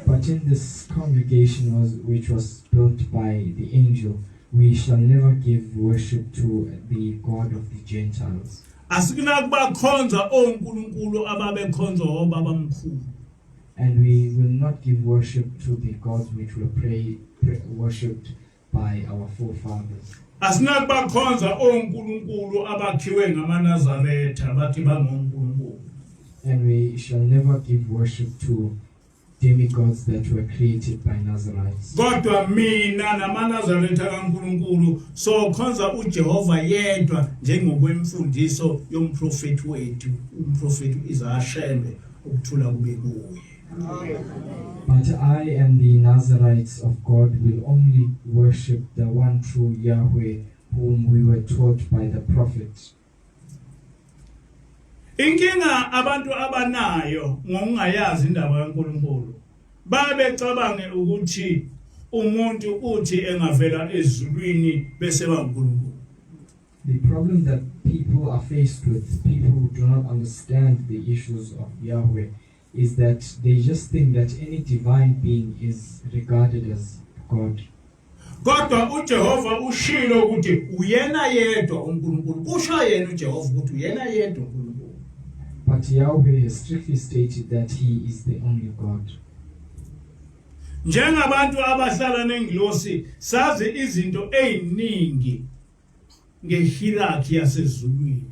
But in this congregation which was built by the angel, we shall never give worship to the God of the Gentiles. Asikunakubakhonza oNkulunkulu ababekhonza obabamkhulu. And we will not give worship to the gods which were worshipped by our forefathers. Asinakubakhonza oNkulunkulu abakhiwe ngamaNazaretha bathi bangoNkulunkulu. And we shall never give worship to demigods that were created by Nazarites. Kodwa mina namaNazaretha kaNkulunkulu sokhonza uJehova yedwa njengokwemfundiso yomprofeti wethu umprofeti Isaiah ukuthula kube kuye. But I and the Nazarites of God will only worship the one true Yahweh whom we were taught by the prophet. Inkinga abantu abanayo ngokungayazi indaba kaNkulunkulu babecabange ukuthi umuntu uthi engavela ezulwini bese baNkulunkulu. The problem that people are faced with, people who do not understand the issues of Yahweh, is that they just think that any divine being is regarded as God. Kodwa uJehova ushilo ukuthi uyena yedwa uNkulunkulu. Kusho yena uJehova ukuthi uyena yedwa uNkulunkulu. But Yahweh has strictly stated that he is the only God. Njengabantu abahlala nengilosi sazi izinto eziningi ngehierarchy yasezulwini.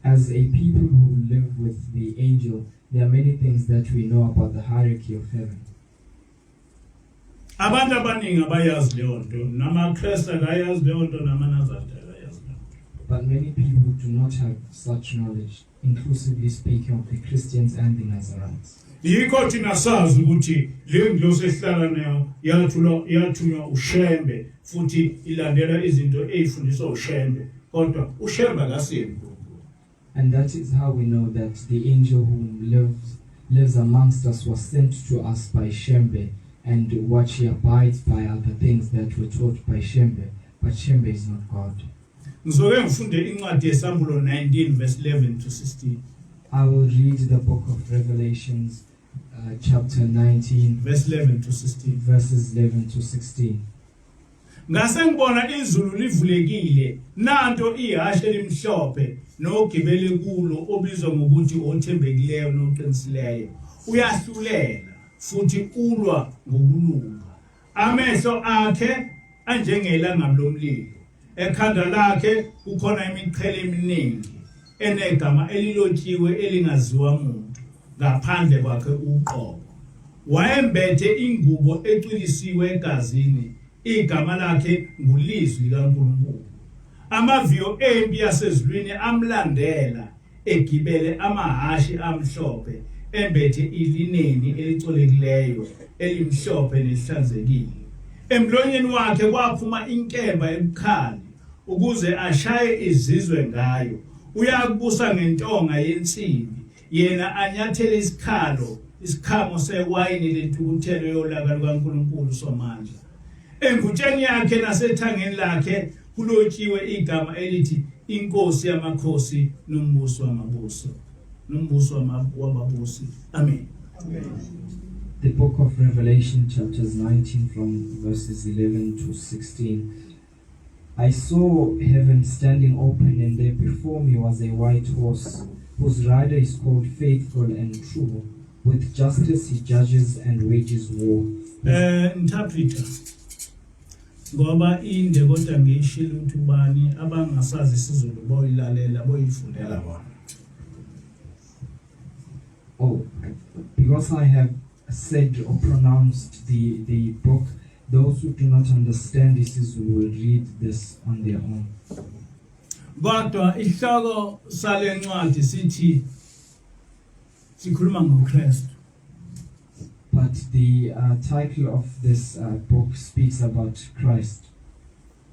As a people who live with the angel, there are many things that we know about the hierarchy of heaven. Abantu abaningi abayazi leyo nto, namaKristu ayazi leyo nto, namaNazaretha ayazi leyo nto. But many people do not have such knowledge, inclusively speaking of the Christians and the Nazarites. Yikho thina sazi ukuthi le ngilosi esihlala nayo yathunywa uShembe futhi ilandela izinto ezifundiswa uShembe, kodwa uShembe akasiyi. And that is how we know that the angel who lives amongst us was sent to us by Shembe, and what she abides by are the things that were taught by Shembe, but Shembe is not God. Ngizoke ngifunde incwadi yeSambulo 19 verse 11 to 16. I will read the book of Revelations, chapter 19, verse 11 to 16. verses 11 to 16. Ngase ngibona izulu livulekile, nanto ihashe elimhlophe nogibele kulo obizwa ngokuthi othembekileyo noqinisileyo. Uyahlulela futhi ulwa ngokulunga. Amehlo akhe anjengelanga lomlilo. Ekhanda lakhe kukhona imiqhele eminingi enegama elilotshiwe elingaziwa umuntu ngaphandle kwakhe uqobo. Wayembethe ingubo ecwilisiwe egazini. Igama lakhe ngulizwi likaNkulunkulu. Amaviyo empi yasezulwini amlandela egibele amahashi amhlophe embethe ilineni elicolekileyo elimhlophe nelihlanzekile. Emlonyeni wakhe kwaphuma inkemba ebukhali ukuze ashaye izizwe ngayo. Uyakubusa ngentonga yensimbi, yena anyathele isikhamo sewayini lentukuthelo yolaka lukaNkulunkulu Somandla. Engutsheni yakhe nasethangeni lakhe kulotshiwe igama elithi inkosi yamakhosi nombuso wamabuso. Nombuso wababusi. Amen. The book of Revelation, chapters 19 from verses 11 to 16. I saw heaven standing open, and there before me was a white horse, whose rider is called Faithful and True. With justice he judges and wages war. Interpreter. Ngoba inde kodwa ngishilo ukuthi ubani abangasazi isiZulu boyilalela boyifundela bona. Oh, because I have said or pronounced the book, those who do not understand this will read this on their own. Kodwa ihloko sale ncwadi sithi sikhuluma ngoKristu. But the title of this book speaks about Christ.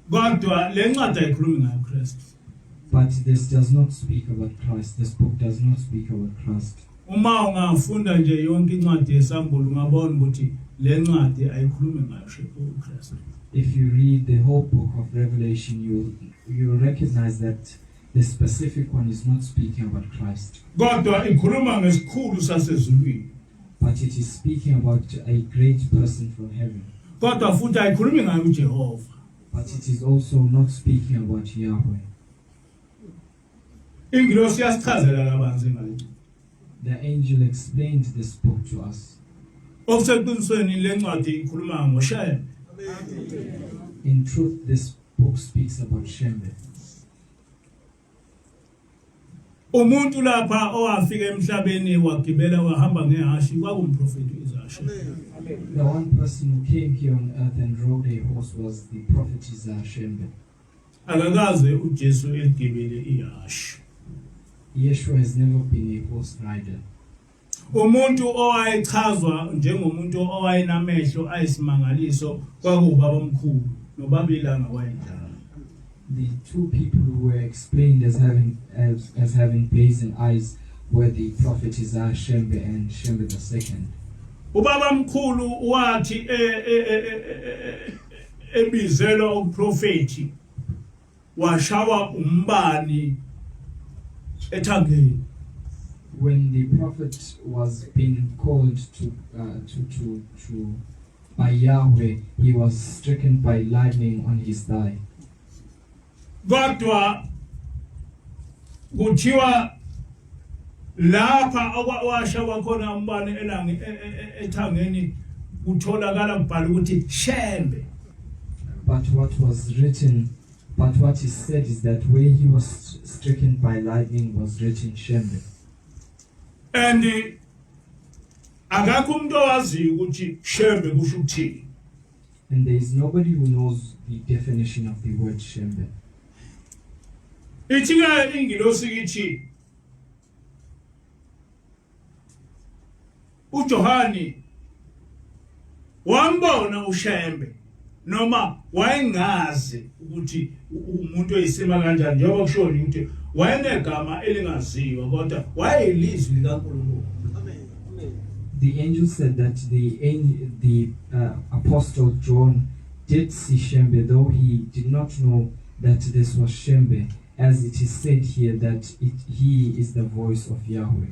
Kodwa le ncwadi ayikhulumi ngoKristu. But this does not speak about Christ. This book does not speak about Christ. Uma ungafunda nje yonke incwadi yesambulo ungabona ukuthi le ncwadi ayikhulumi ngoKristu. If you read the whole book of Revelation, you recognize that the specific one is not speaking about Christ. Kodwa ikhuluma ngesikhulu sasezulwini. But it is speaking about a great person from heaven. Kodwa futhi ayikhulumi ngayo uJehova. But it is also not speaking about Yahweh. Ingilosi yasichazela kabanzi ngale. The angel explained this book to us. Okuseqinisweni le ncwadi ikhuluma ngoShem. In truth, this book speaks about Shembe. Umuntu lapha owafika emhlabeni wagibela wahamba ngehashi kwakumprofeti Isaiah. The one person who came here on earth and rode a horse was the prophet Isaiah Shembe. Akakaze uJesu egibele ihashi. Yeshua has never been a horse rider. Umuntu owayechazwa njengomuntu owayenamehlo ayisimangaliso kwakubaba omkhulu nobabilanga wayendala. The two people who were explained as having blazing eyes were the prophet Isaiah Shembe and Shembe II. Ubaba omkhulu wathi ebizela uprofeti washawa umbani ethangeni. When the prophet was being called to by Yahweh, he was stricken by lightning on his thigh. Kodwa kuthiwa lapha okwashawa khona umbani elangi ethangeni kutholakala kubhala ukuthi Shembe. But what is said is that where he was stricken by lightning was written Shembe. And akakho umuntu owaziyo ukuthi Shembe kusho ukuthini. And there is nobody who knows the definition of the word Shembe. Ithi ingilosi kithi uJohani wambona uShembe noma wayengazi ukuthi umuntu oyisima kanjani njengoba kushoni ukuthi wayenegama elingaziwa kodwa wayelizwi likaNkulunkulu. The angel said that the apostle John did see Shembe, though he did not know that this was Shembe, as it is said here that he is the voice of Yahweh.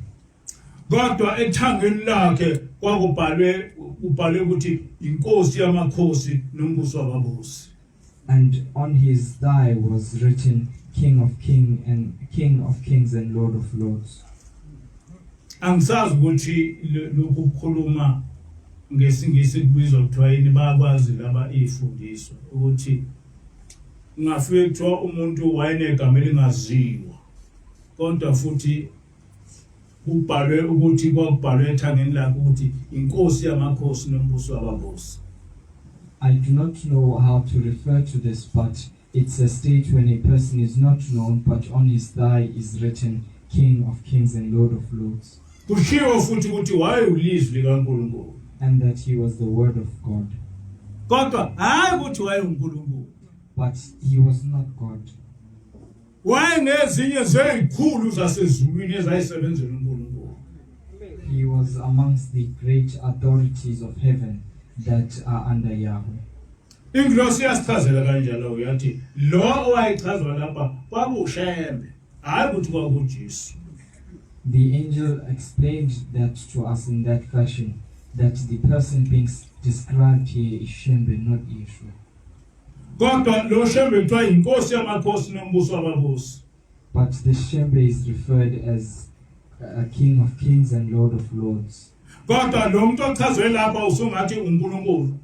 Kodwa ethangeni lakhe kwakubhalwe ukuthi inkosi yamakhosi nombuso wababusi. And on his thigh was written King of Kings and Lord of Lords. Angisazi ukuthi lokhu kukhuluma ngesingisi kubizwa kuthiwa yini bayakwazi laba ifundiswa ukuthi ngafike kuthiwa umuntu wayenegama elingaziwa kodwa futhi kubhalwe ukuthi kwakubhalwe ethangeni lakhe ukuthi inkosi yamakhosi nombuso wababusi. I do not know how to refer to this, but It's a state when a person is not known, but on his thigh is written King of Kings and Lord of Lords, kushiwo futhi ukuthi wayeyulizwi likaNkulunkulu and that he was the Word of God. kodwa hayi ukuthi wayeUNkulunkulu But he was not God. wayengezinye zezikhulu zasezulwini ezayisebenzela uNkulunkulu He was amongst the great authorities of heaven that are under Yahweh. ingilosi yasichazela kanjalo yathi lo owayichazwa lapha kwakushembe hayi ukuthi kwakuJesu. The angel explained that to us in that fashion, that the person being described here is Shembe, not Yeshua. kodwa lo shembe kuthiwa inkosi yamakhosi nombuso wababusi. But the Shembe is referred as a King of Kings and Lord of Lords. kodwa lo muntu ochazwe lapha usungathi uNkulunkulu.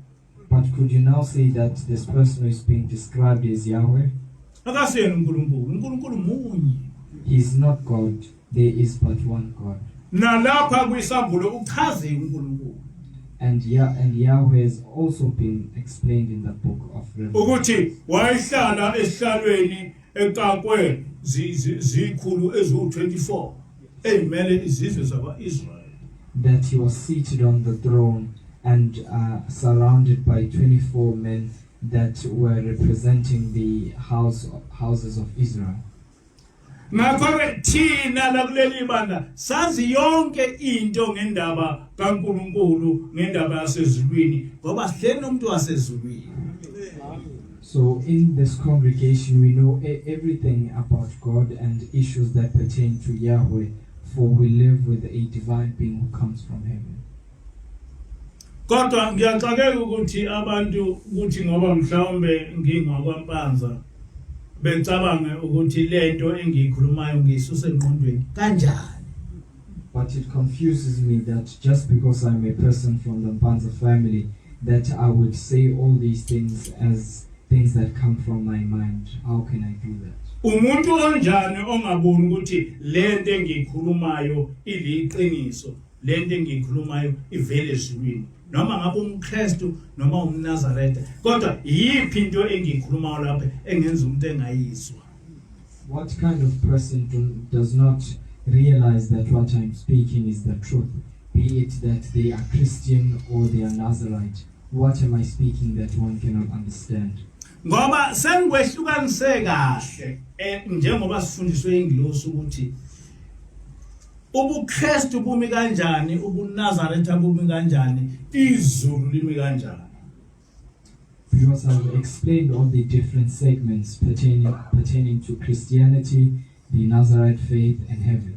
But could you now say that this person who is being described is Yahweh? akasiyena uNkulunkulu munye. He is not God. There is but one God. nalapha kwisambulo uchaze uNkulunkulu And Yahweh has also been explained in the book of Revelation. ukuthi wayehlala esihlalweni eqaqwe zikhulu ezu24 ezimele izizwe zakwaIsrael. That he was seated on the throne and surrounded by 24 men that were representing the houses of Israel. ngakho thina la kuleli banda sazi yonke into ngendaba kaNkulunkulu ngendaba yasezulwini ngoba sihleli nomuntu wasezulwini. So in this congregation we know everything about God and issues that pertain to Yahweh, for we live with a divine being who comes from heaven. kodwa ngiyaxakeka ukuthi abantu ukuthi ngoba mhlawumbe ngingakwaMpanza becabange ukuthi lento engiyikhulumayo ngiyisusa engqondweni kanjani. But it confuses me that just because I'm a person from the Mpanza family, that I would say all these things as things that come from my mind. How can I do that? umuntu onjani ongaboni ukuthi lento engiyikhulumayo iliqiniso, lento engiyikhulumayo ivele ezulwini, noma ngabe umKristu noma umNazaretha, kodwa yiphi into engiyikhulumayo lapha engenza umuntu engayizwa? What kind of person does not realize that what I'm speaking is the truth, be it that they are Christian or they are Nazarite? What am I speaking that one cannot understand? Ngoba sengikwehlukanise kahle njengoba sifundiswe ingilosi ukuthi ubuKristu bumi kanjani, ubuNazaretha bumi kanjani, izulu limi kanjani. Because I've explained all the different segments pertaining to Christianity, the Nazarite faith, and heaven.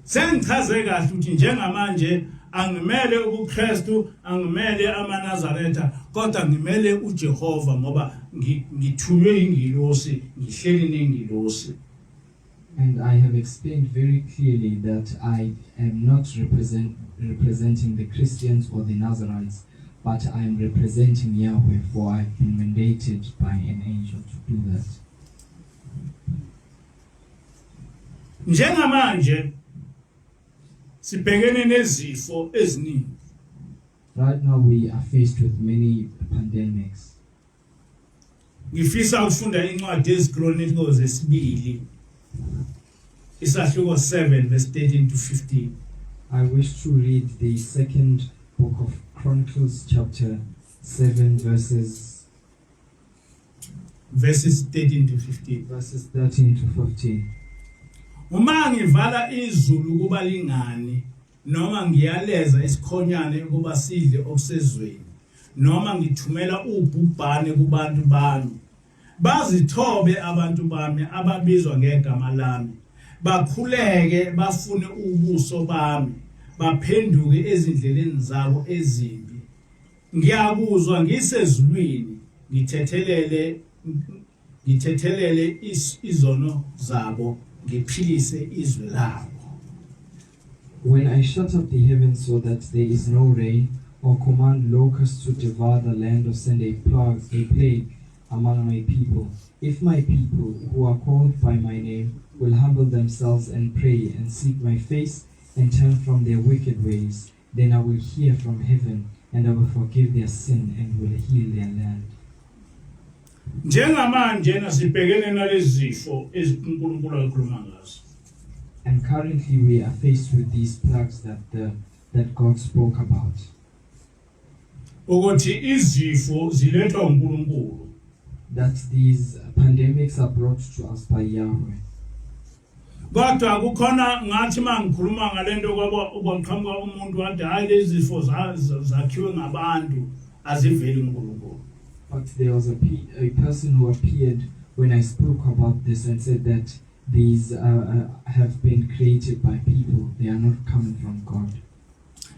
Sengichaze kahle ukuthi njengamanje angimele ubuKristu, angimele amaNazaretha, kodwa ngimele uJehova ngoba ngithunywe ingilosi, ngihleli nengilosi. And I have explained very clearly that I am not representing the Christians or the Nazarites, but I am representing Yahweh, for I've been mandated by an angel to do that. Njengamanje sibhekene nezifo eziningi. Right now we are faced with many pandemics. Ngifisa ukufunda incwadi yeziKronike zesibili isahluko 7 verse 13 to 15. I wish to read the second book of Chronicles, chapter 7, verses 13 to 15. Verses 13 to 15. Uma ngivala izulu kuba lingani, noma ngiyaleza isikhonyane kuba sidle okusezweni, noma ngithumela ubhubhane kubantu bami, bazithobe abantu bami ababizwa ngegama lami, bakhuleke bafune ubuso bami, baphenduke ezindleleni zabo ezimbi, ngiyakuzwa ngisezulwini, ngithethelele izono zabo, ngiphilise izwe labo. When I shut up the heavens so that there is no rain, or command locusts to devour the land, or send a plague among my people, if my people who are called by my name will humble themselves and pray and seek my face and turn from their wicked ways, then I will hear from heaven and I will forgive their sin and will heal their land. njengamanje nasibhekene nalezifo ezinkulunkulu ayikhuluma ngazo. And currently we are faced with these plagues that God spoke about. Ukuthi izifo zilethwa uNkulunkulu. That these pandemics are brought to us by Yahweh. Kodwa kukhona ngathi mangikhuluma ngalento kwaqhamuka umuntu wathi hayi lezi zifo zakhiwe ngabantu aziveli uNkulunkulu. But there was a person who appeared when I spoke about this and said that these have been created by people. They are not coming from God.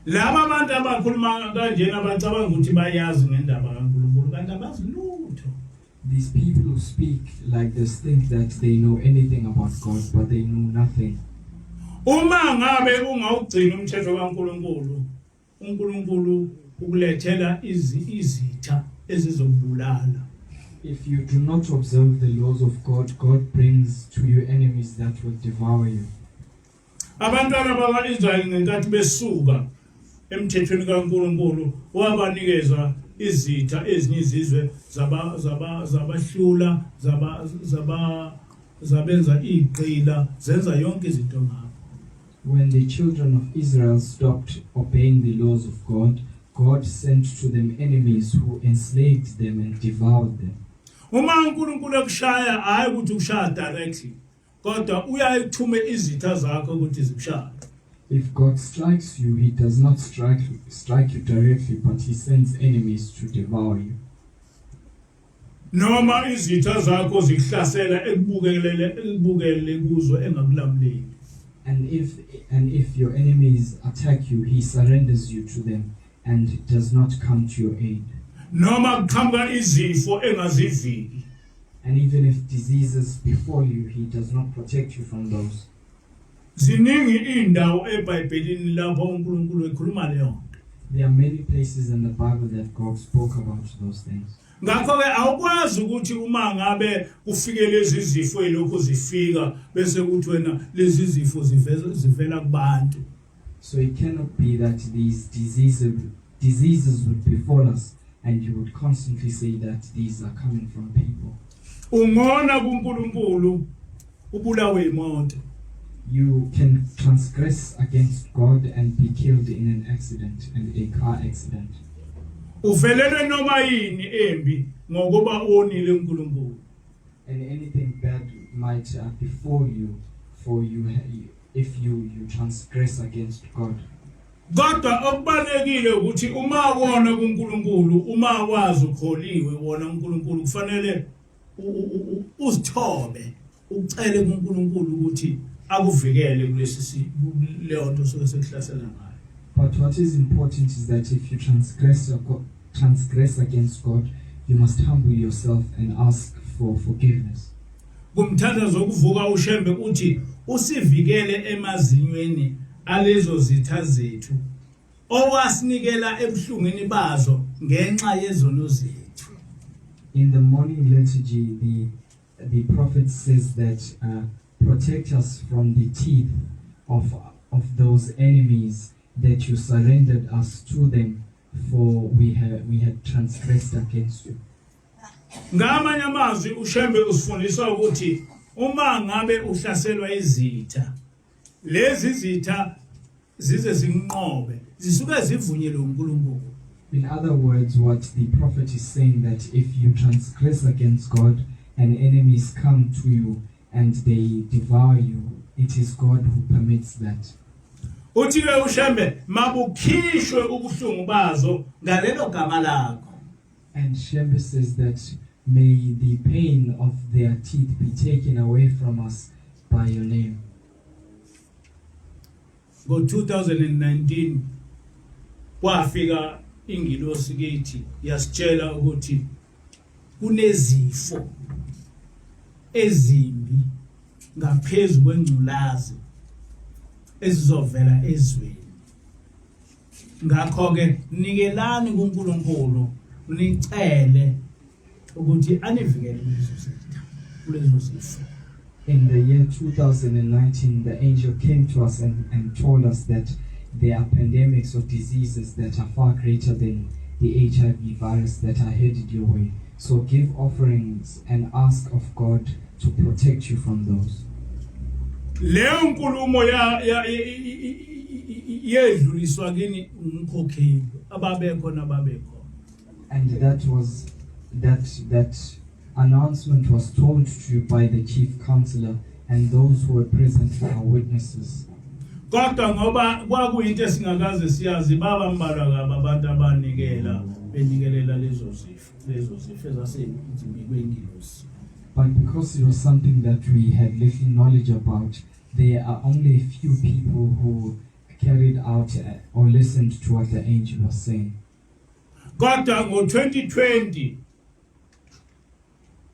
Laba abantu abakhuluma kanjena bacabanga ukuthi bayazi ngendaba kaNkulunkulu kanti abazi lutho. These people who speak like this think that they know anything about God, but they know nothing. Uma ngabe ungawugcina umthetho kaNkulunkulu, uNkulunkulu ukulethela izitha ezizobulala. If you do not observe the laws of God, God brings to you enemies that will devour you. Abantwana bakwaIsrael ngenkathi besuka emthethweni kaNkulunkulu wabanikeza izitha ezinye izizwe zabahlula zabenza iqila zenza yonke izinto ngabo. When the children of Israel stopped obeying the laws of God, God sent to them enemies who enslaved them and devoured them. Uma uNkulunkulu ekushaya hayi ukuthi ukushaya directly, kodwa uyayithume izitha zakho ukuthi zikushaya. If God strikes you, he does not strike you directly, but he sends enemies to devour you. Noma izitha zakho zikuhlasela ekubukele kuzo engakulamuleli. And if your enemies attack you, he surrenders you to them and does not come to your aid. Noma kuqhamuka izifo engaziviki. And even if diseases befall you, he does not protect you from those. Ziningi indawo eBhayibhelini lapho uNkulunkulu ekhuluma leyo. There are many places in the Bible that God spoke about those things. Ngakho ke awukwazi ukuthi uma ngabe kufike lezi zifo elokhu zifika bese kuthi wena lezi zifo zivela kubantu. So it cannot be that these diseases would befall us and you would constantly say that these are coming from people. Ungona kuNkulunkulu ubulawe imoto. You can transgress against God and be killed in an accident, and a car accident. Uvelele noma yini embi ngokuba onile uNkulunkulu. And anything bad might befall you if you transgress against God. Kodwa okubalekile ukuthi uma wona kuNkulunkulu, uma wazi ukholiwe wona uNkulunkulu kufanele uzithobe ucele kuNkulunkulu ukuthi akuvikele kulesi leyo nto soke sekuhlasela ngayo. But what is important is that if you transgress against God, you must humble yourself and ask for forgiveness. Kumthandazo ukuvuka ushembe uthi usivikele emazinyweni alezo zitha zethu owasinikela ebuhlungeni bazo ngenxa yezono zethu. In the morning liturgy, the prophet says that protect us from the teeth of those enemies that you surrendered us to them, for we had transgressed against you. Ngamanye amazwi ushembe usifundisa ukuthi uma ngabe uhlaselwa izitha, lezi zitha zize zinqobe zisuke zivunyelwe uNkulunkulu. In other words, what the prophet is saying, that if you transgress against God and enemies come to you and they devour you, it is God who permits that. Uthi ke ushembe mabukhishwe ubuhlungu bazo ngalelo gama lakho. And Shembe says that may the pain of their teeth be taken away from us by your name. Ngo 2019 kwafika ingilosi kithi yasitshela ukuthi kunezifo ezimbi ngaphezulu kwengculazi ezizovela ezweni. Ngakho ke nikelani kuNkulunkulu unicele ukuthi anivikele kulezo zifo. In the year 2019, the angel came to us and told us that there are pandemics of diseases that are far greater than the HIV virus that are headed your way. So give offerings and ask of God to protect you from those. Leyo nkulumo yedluliswa kini umkhokheli ababekho nababekho. And that announcement was told to you by the chief counselor, and those who were present are witnesses. Kodwa ngoba kwakuyinto esingakaze siyazi baba mbalwa abantu benikelela lezo zifo ezasezimbikwengilosi. But because it was something that we had little knowledge about, there are only a few people who carried out or listened to what the angel was saying. Kodwa ngo-2020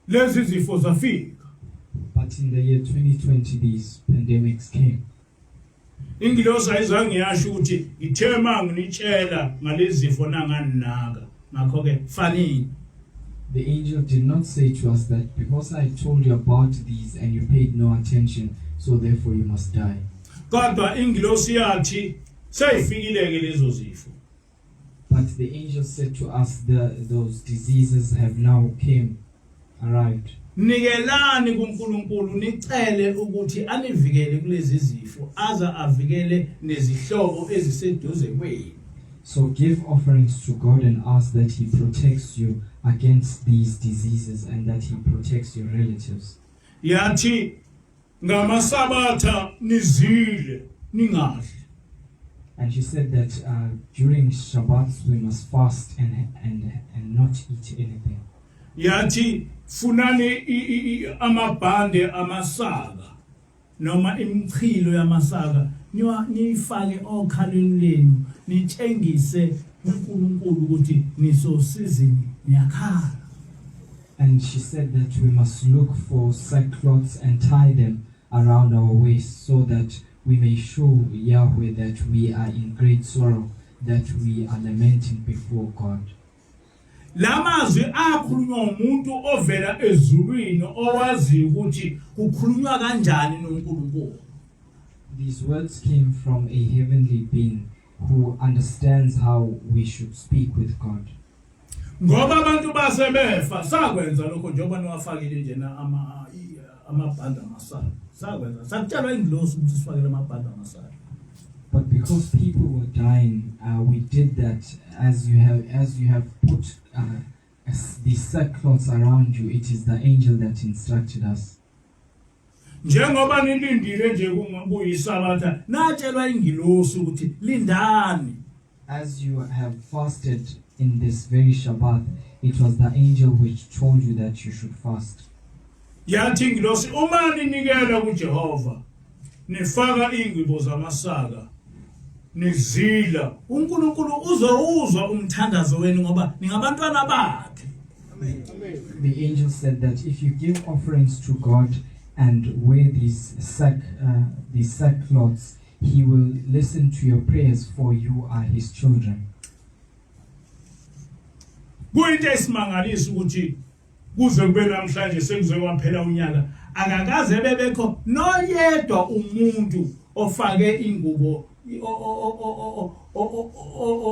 lezi zifo zafika. But in the year 2020, these pandemics came. Ingilosi ayizange yasho ukuthi ithema nginitshela ngalezi zifo nanganinaka. Ngakho-ke fanele. The angel did not say to us that because I told you about these and you paid no attention, so therefore you must die. Kodwa ingilosi yathi seyifikile ke lezo zifo. But the angel said to us those diseases have now arrived. Nikelani kuNkulunkulu nicele ukuthi anivikele kulezi zifo aza avikele nezihlobo eziseduze kwenu. So give offerings to God and ask that He protects you against these diseases and that He protects your relatives. Yathi ngamasabatha nizile ningadli. And she said that during Shabbats we must fast and not eat anything. Yathi funani amabhande amasaka noma imchilo yamasaka nifake okhalweni lenu nitshengise uNkulunkulu ukuthi nisosizini niyakhala. And she said that we must look for sackcloths and tie them around our waist so that we may show Yahweh that we are in great sorrow, that we are lamenting before God. Lamazwi akhulunywa umuntu ovela ezulwini owazi ukuthi kukhulunywa kanjani noNkulunkulu. These words came from a heavenly being who understands how we should speak with God. Ngoba abantu basebefa sakwenza lokho njengoba niwafakile nje amabhanda amasaka. Sakwenza sakutshelwa ingilosi ukuthi sifakele amabhanda amasaka. But because people were dying, we did that as you have put the sackcloths around you. It is the angel that instructed us. Njengoba nilindile nje kuyisabatha natshelwa ingilosi ukuthi lindani. As you have fasted in this very Shabbat, it was the angel which told you that you should fast. Yathi ingilosi uma ninikela kuJehova nifaka ingubo zamasaka nizila uNkulunkulu uzowuzwa umthandazo wenu ngoba ningabantwana bakhe. The angel said that if you give offerings to God and wear these sackcloths, He will listen to your prayers, for you are His children. Kuyinto esimangalisa ukuthi kuze kube namhlanje sekuze kwaphela unyaka akakaze bebekho noyedwa umuntu ofake ingubo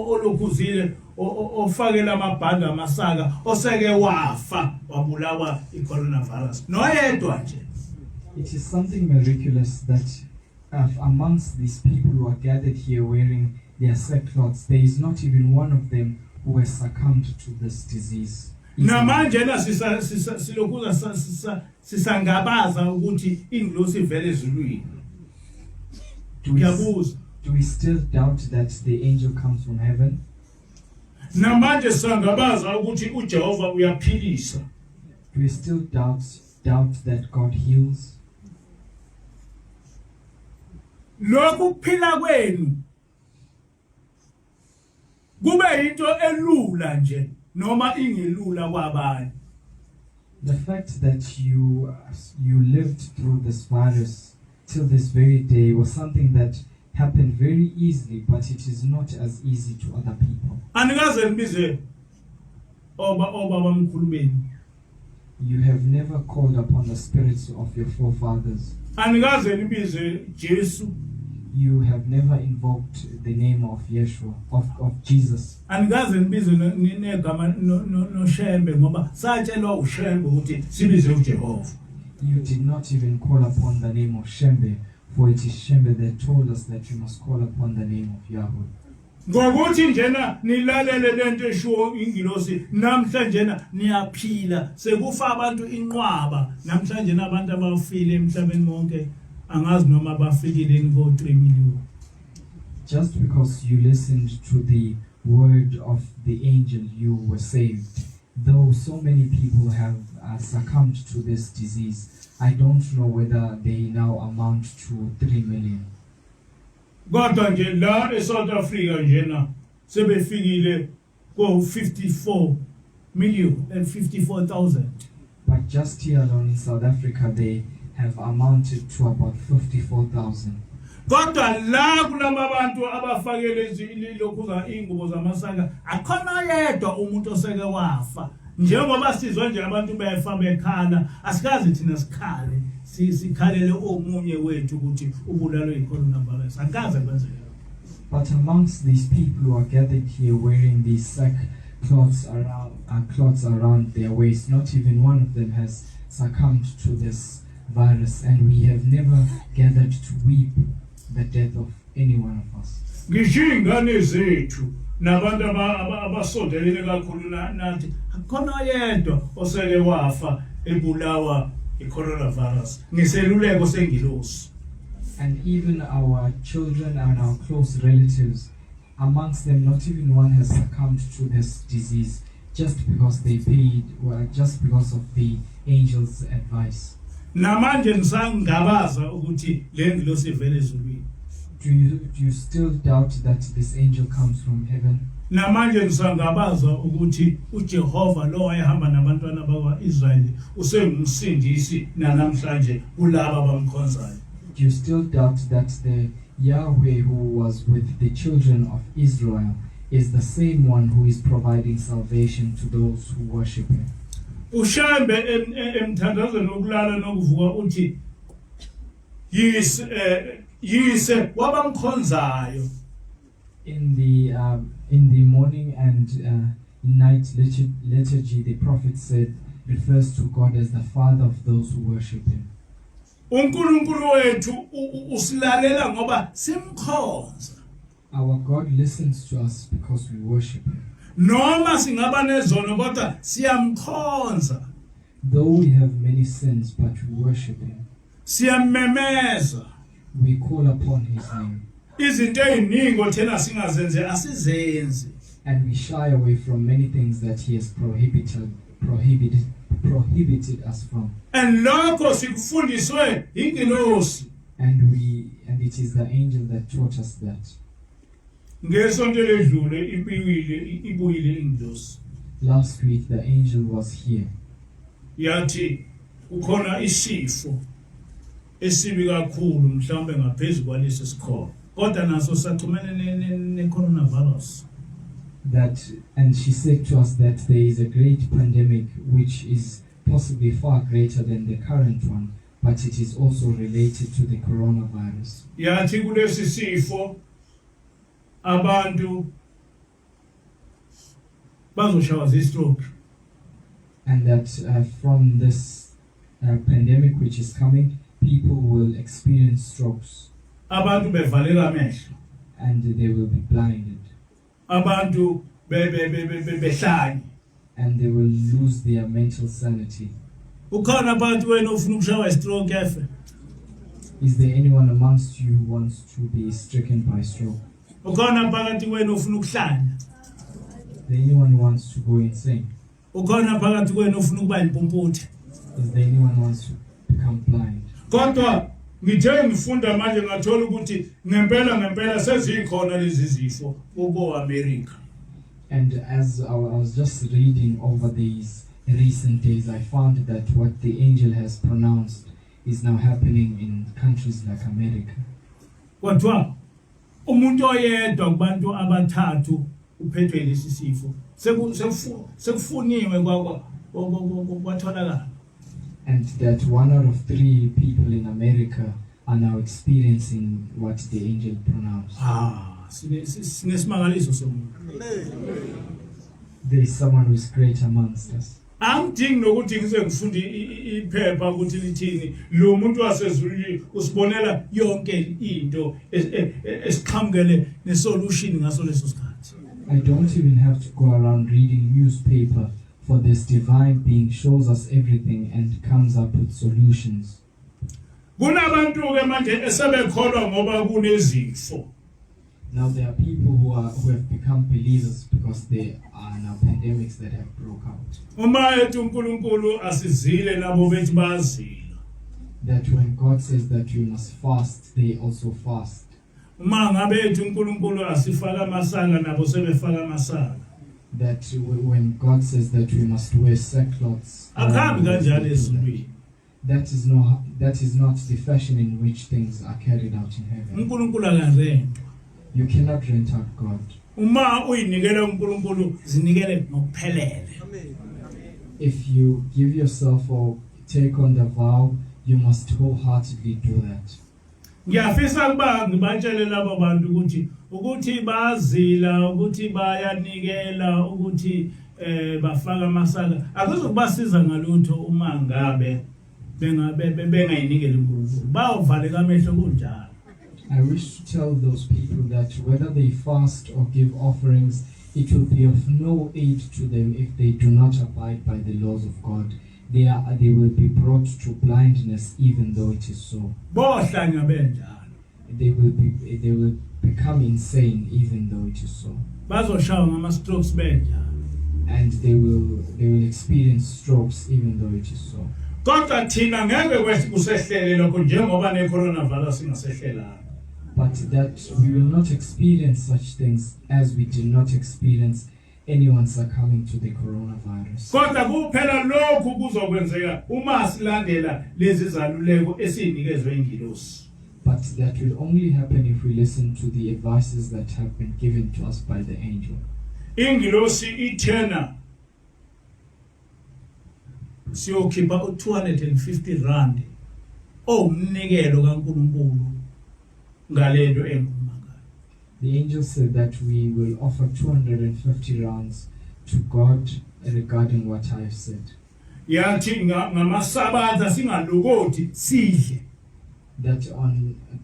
olokhuzile ofakela amabhande amasaka oseke wafa wabulawa i-coronavirus noyedwa nje. It is something miraculous that amongst these people who are gathered here wearing their sackcloths, there is not even one of them who has succumbed to this disease. Namanje na silokuza sisangabaza ukuthi ingilosi vele ezulwini. Do we still doubt that the angel comes from heaven? Namanje sangabaza ukuthi uJehova uyaphilisa. Do we still doubt that God heals? Lokhu kuphila kwenu kube into elula nje noma ingilula kwabanye. The fact that you lived through this virus till this very day was something that happened very easily, but it is not as easy to other people. Anikaze nibize obaba mkhulubeni. You have never called upon the spirits of your forefathers. Anikaze nibize Jesu you have never invoked the name of Yeshua, of Jesus. Andikaze nibizwe negama no Shembe ngoba satshelwa uShembe ukuthi sibize uJehova. You did not even call upon the name of Shembe, for it is Shembe that told us that you must call upon the name of Yahweh. Ngokuthi njena nilalele lento esho ingilosi namhlanje niyaphila sekufa abantu inqwaba namhlanje nabantu abafile emhlabeni wonke angazi noma bafikile ngo 3 million. Just because you listened to the word of the angel, you were saved. Though so many people have succumbed to this disease, I don't know whether they now amount to 3 million. Kodwa nje la eSouth Africa njena sebefikile ko 54 million and 54,000. But just here alone in South Africa, they have amounted to about 54,000. Kodwa la kulaba bantu abafakele lokhuza ingubo zamasaka akhona yedwa umuntu oseke wafa. Njengoba sizwe nje abantu befa bekhala asikazi thina sikhale sikhalele omunye wethu ukuthi ubulalwe iCoronavirus akaze kwenzeka. But amongst these people who are gathered here wearing these sack cloths around their waist, not even one of them has succumbed to this virus, and we have never gathered to weep the death of any one of us. Ngishingane zethu nabantu abasondelene kakhulu nathi akhona yedwa oseke wafa ebulawa iCoronavirus. Ngiseluleko sengilosi. And even our children and our close relatives, amongst them, not even one has succumbed to this disease just because just because of the angel's advice. Namanje nisangabaza ukuthi le ngilosi ivele ezulwini. Do you still doubt that this angel comes from heaven? Namanje nisangabaza ukuthi uJehova lo wayehamba nabantwana bakwaIsrayeli usengumsindisi namhlanje kulabo abamkhonzayo. Do you still doubt that the Yahweh who was with the children of Israel is the same one who is providing salvation to those who worship him? Ushambe emthandazweni okulala nokuvuka uthi yise wabamkhonzayo. In the morning and night liturgy, the prophet refers to God as the Father of those who worship him. uNkulunkulu wethu usilalela ngoba simkhonza. Our God listens to us because we worship him. Noma singaba nezono kodwa siyamkhonza. Though we have many sins, but we worship him. Siyamemeza. We call upon his name. Izinto eziningi thina singazenze asizenzi. And we shy away from many things that he has prohibited us from. And lokho sikufundiswe ingilosi. And it is the angel that taught us that. Ngesonto ledlule ibuyile ingilosi. Last week the angel was here. Yathi ukhona isifo esibi kakhulu mhlawumbe ngaphezulu kwalesi sikhona. Kodwa naso saxhumene neCoronavirus. And she said to us that there is a great pandemic which is possibly far greater than the current one, but it is also related to the coronavirus. Yathi kulesi sifo abantu bazoshawa zi-stroke. And that from this pandemic which is coming, people will experience strokes. Abantu bevalela amehlo. And they will be blinded. Abantu behlanye. And they will lose their mental sanity. Ukhona abantu wena ufuna ukushawa i-stroke efe? Is there anyone amongst you who wants to be stricken by stroke? Ukhona phakathi wena ufuna ukuhlanya? Is there anyone who wants to go insane? Ukhona phakathi wena ufuna ukuba impumputhe? Is there anyone who wants to become blind? Kodwa ngithe ngifunda manje ngathola ukuthi ngempela sezikhona lezi zifo America. And as I was just reading over these recent days, I found that what the angel has pronounced is now happening in countries like America. Kodwa umuntu oyedwa kubantu abathathu uphethwe lesi sifo sekufuniwe kwatholakala. And that 1 out of 3 people in America are now experiencing what the angel pronounced. Sinesimangaliso somuntu. There is someone who is great amongst us. Angidingi nokuthi ngize ngifunde iphepha ukuthi lithini lo muntu wasezulwini usibonela yonke into esiqhamukele nesolution ngaso leso sikhathi. I don't even have to go around reading newspaper, for this divine being shows us everything and comes up with solutions. Kunabantu ke manje esebekholwa ngoba kunezifo. Now there are people who have become believers because there are now pandemics that have broke out. Uma ethi uNkulunkulu asizile nabo bethi bazila. That when God says that you must fast, they also fast. Uma ngabe ethi uNkulunkulu asifaka amasaka nabo sebefaka amasaka. That when God says that we must wear sackcloths, Akhambi kanjalo ezulwini. that is not the fashion in which things are carried out in heaven. uNkulunkulu akarenta. You cannot rent out God. Uma uyinikela uNkulunkulu zinikele ngokuphelele. If you give yourself or take on the vow, you must wholeheartedly do that. Ngiyafisa kuba ngibatshele labo bantu ukuthi bazila ukuthi bayanikela ukuthi bafaka amasaka akuzokubasiza ngalutho uma ngabe bengayinikela uNkulunkulu bayovaleka amehlo kunjalo. I wish to tell those people that whether they fast or give offerings, it will be of no aid to them if they do not abide by the laws of God. They will be brought to blindness even though it is so. They will become insane even though it is so. And they will experience strokes even though it is so. But that we will not experience such things as we did not experience anyone succumbing to the coronavirus. But that will only happen if we listen to the advices that have been given to us by the angel. Siyokhipha 250 rand omnikelo kaNkulunkulu ngalento engumangayo. The angel said that we will offer 250 rands to God regarding what I have said. Yathi ngamasabatha singalokoti sidle. That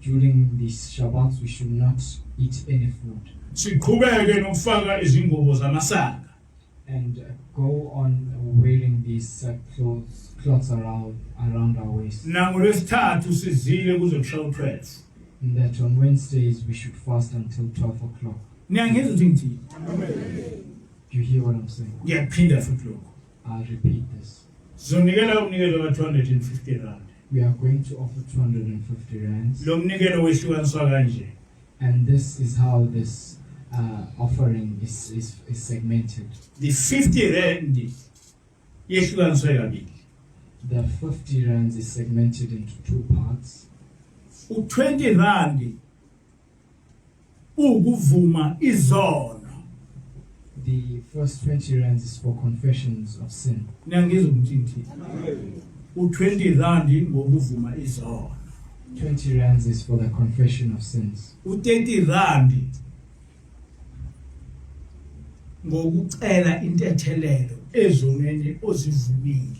during these Shabbats we should not eat any food. Siqhubeke nokufaka izingubo zamasaka. And go on wearing these cloths around our waist. NgoLwesithathu sizile kuze kushaye 12. And that on Wednesdays we should fast until 12 o'clock. Niyangizwa ukuthi ngithini? Do you hear what I'm saying? Ngiyaphinda futhi lokho. I'll repeat this. Sizonikela umnikelo ka 250 rand. We are going to offer 250 rands. Lo mnikelo wehlukaniswa kanje. And this is how this offering is segmented. The 50 rand yehlukaniswe kabili. The 50 rands is segmented into two parts. U20 rand ukuvuma izono. The first 20 rands is for confessions of sin. Niyangizwa ukuthi ngithini? U20 rand ngokuvuma izono. 20 rands is for the confession of sins. U30 rand ngokucela intethelelo ezonweni ozivumile.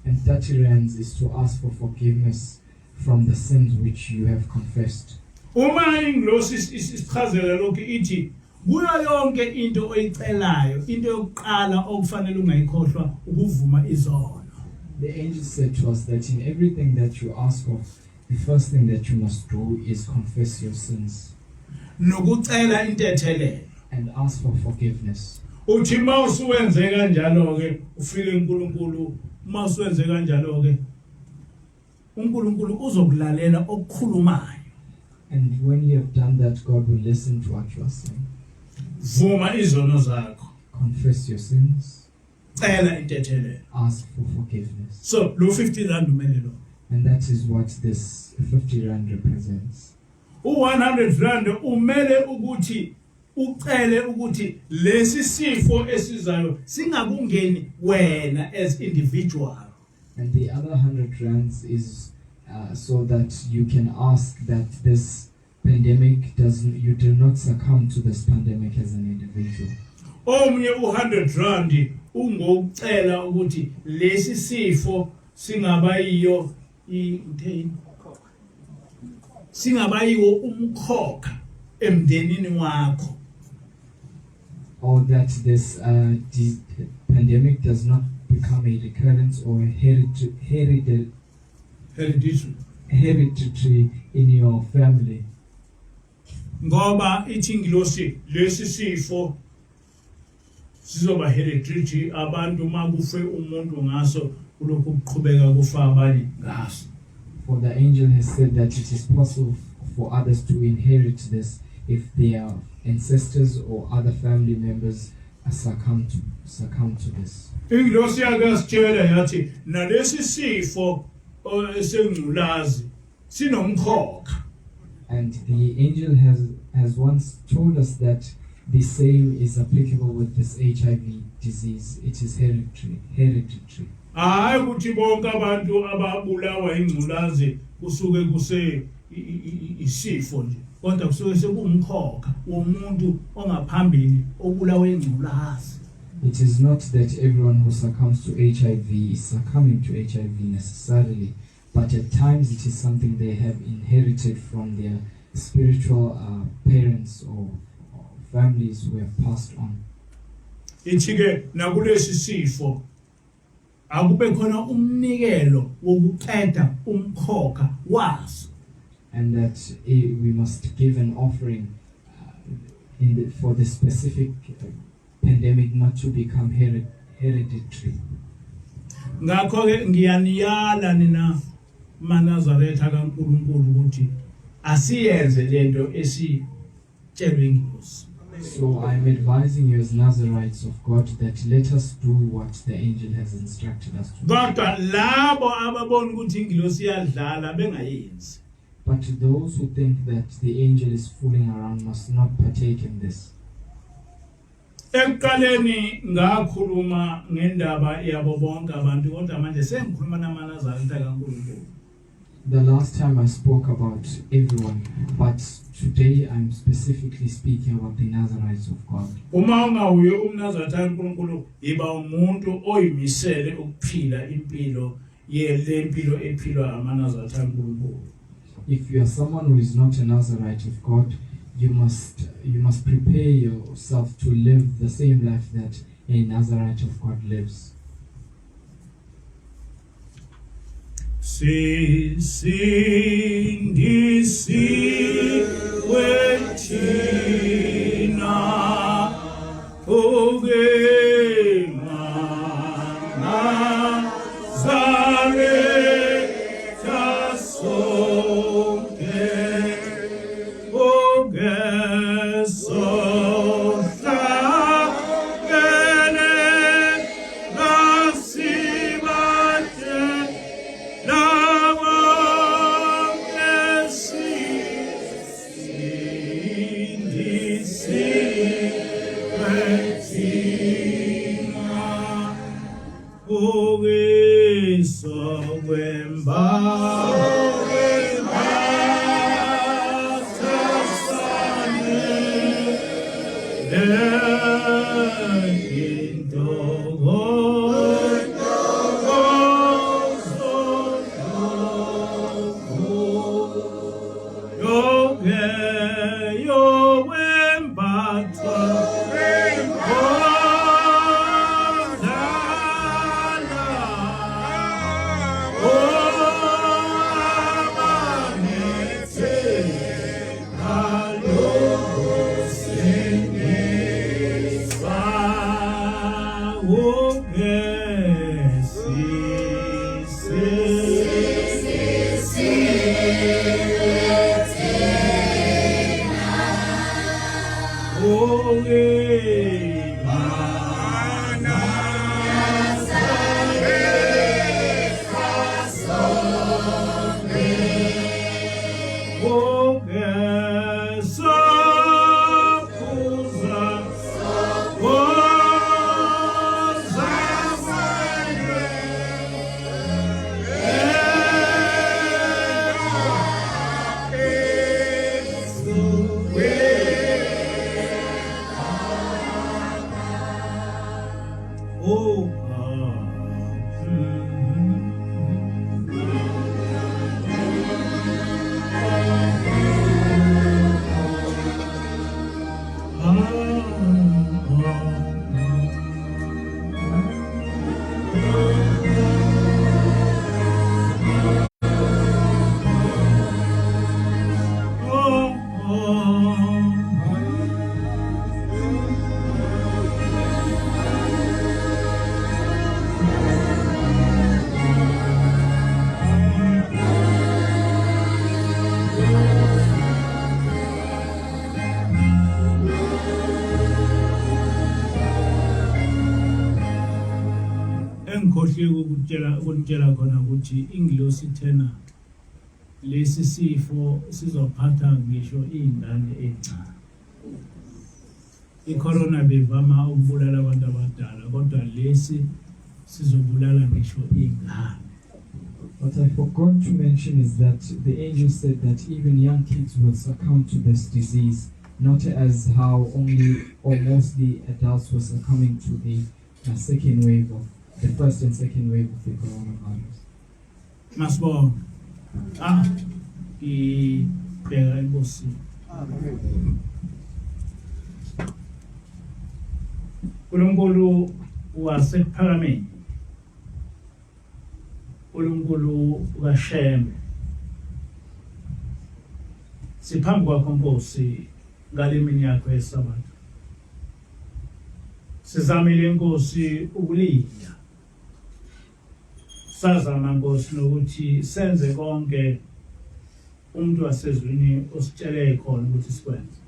And 30 rands is to ask for forgiveness from the sins which you have confessed. Uma ingilosi isichazela lokho ithi kuyo yonke into oyicelayo into yokuqala okufanele ungayikhohlwa ukuvuma izono. The angel said to us that in everything that you ask of, the first thing that you must do is confess your sins. Nokucela intethelelo. And ask for forgiveness. Uthi mawusuwenze kanjalo ke ufike uNkulunkulu mawusuwenze kanjalo ke uNkulunkulu uzokulalela okukhulumayo. And when you have done that, God will listen to what you are saying. Vuma izono zakho. Confess your sins. Cela intethelelo. Ask for forgiveness. So lo 50 rand umele lo. And that is what this 50 rand represents. U100 rand umele ukuthi ucele ukuthi lesi sifo esizayo singakungeni wena as individual. And the other 100 rands is so that you can ask that this pandemic you do not succumb to this pandemic as an individual. Omnye u100 ungokucela ukuthi lesi sifo singabayiyo singabayiwo umkhokha emndenini wakho. Or that this pandemic does not become a recurrence or hereditary in your family. Ngoba ithingilosi lesi sifo sizoba hereditary, abantu makufe umuntu ngaso kulokhu kuqhubeka kufa abanye ngaso. For the angel has said that it is possible for others to inherit this if their ancestors or other family members succumb to this. Ingilosi yakasitshela yathi nalesi sifo esengculazi sinomkhokha. And the angel has once told us that the same is applicable with this HIV disease. It is hereditary. Hayi ukuthi bonke abantu ababulawa ingculazi kusuke kuse isifo nje, kodwa kusuke sekumkhokha womuntu ongaphambili obulawa ingculazi. It is not that everyone who succumbs to HIV is succumbing to HIV necessarily, but at times it is something they have inherited from their spiritual parents or families who have passed on. Ithi-ke nakulesi sifo akube khona umnikelo wokuqeda umkhokha waso. And that we must give an offering for the specific pandemic not to become hereditary. Ngakho-ke ngiyaniyala nina maNazaretha kaNkulunkulu ukuthi asiyenze lento esitshelwe ingilosi. So I'm advising you as Nazarites of God that let us do what the angel has instructed us to do. Kodwa labo ababona ukuthi ingilosi iyadlala bengayenzi. But those who think that the angel is fooling around must not partake in this. Ekuqaleni ngakhuluma ngendaba yabo bonke abantu, kodwa manje sengikhuluma namaNazaretha kaNkulunkulu. The last time I spoke about everyone, but today I'm specifically speaking about the Nazarites of God. Uma ungawuye umNazaretha kaNkulunkulu iba umuntu oyimisele ukuphila impilo yelempilo ephilwa amaNazaretha kaNkulunkulu. If you are someone who is not a Nazarite of God, you must prepare yourself to live the same life that a Nazarite of God lives. Sisindisiwe thina uNazaretha sonke engikhohle ukutshela khona ukuthi ingilosi thena lesi sifo sizophatha ngisho izingane ezincane. I-corona bevama ukubulala abantu abadala kodwa lesi sizobulala ngisho izingane. What I forgot to mention is that the angel said that even young kids will succumb to this disease, not as how only or mostly adults were succumbing to the second wave of the first and second wave of the coronavirus. Masibonga. Ibheka inkosi. uNkulunkulu wasekuphakameni. uNkulunkulu kaShembe. Siphambi kwakho Nkosi ngalemini yakho yeSabatha. Sizamile Nkosi ukulinda. Sazama Nkosi nokuthi senze konke umuntu wasezweni ositshele khona ukuthi sikwenze.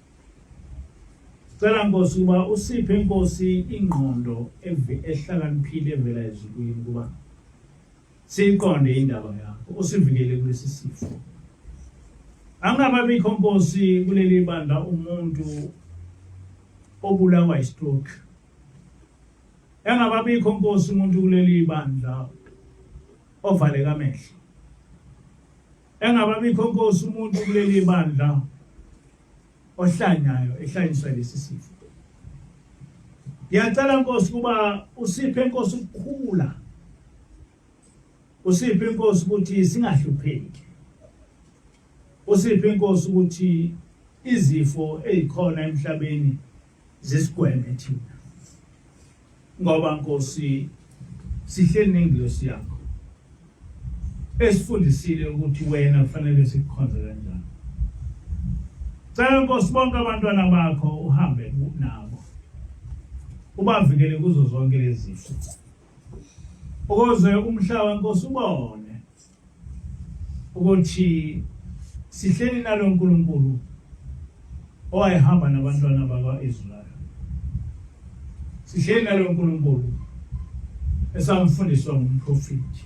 Sicela Nkosi kuba usiphe Nkosi ingqondo ehlakaniphile evela ezulwini kuba siqonde indaba yakho usivikele kulesi sifo. Angababikho Nkosi kuleli bandla umuntu obulawa istroke. Angababikho Nkosi umuntu kuleli bandla ovaleka amehlo. Engababikho Nkosi umuntu kuleli bandla ohlanyayo ehlanyiswa lesi sifo. Ngiyacela Nkosi kuba usiphe Nkosi ukukhula. Usiphe Nkosi ukuthi singahlupheki. Usiphe Nkosi ukuthi izifo ezikhona emhlabeni zisigweme thina. Ngoba Nkosi sihleli nengilosi yakho. Esifundisile ukuthi wena kufanele sikukhonze kanjani. Cela Nkosi bonke abantwana bakho uhambe nabo. Ubavikele kuzo zonke lezi zifo. Ukuze umhlaba Nkosi ubone ukuthi sihleli nalo uNkulunkulu owayehamba nabantwana bakwaIsrael. Sihleli nalo uNkulunkulu esamfundiswa ngumprofeti.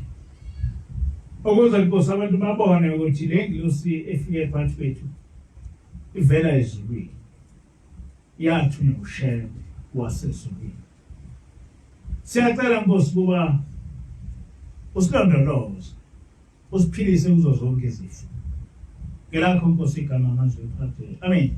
Ukuze Nkosi abantu babone ukuthi le ngilosi efike phakathi kwethu ivela ezulwini. Yathunywa uShembe wasezulwini. Siyacela Nkosi kuba usilondoloze. Usiphilise kuzo zonke izifo. Ngelakho Nkosi igama manje uphathe. Amen.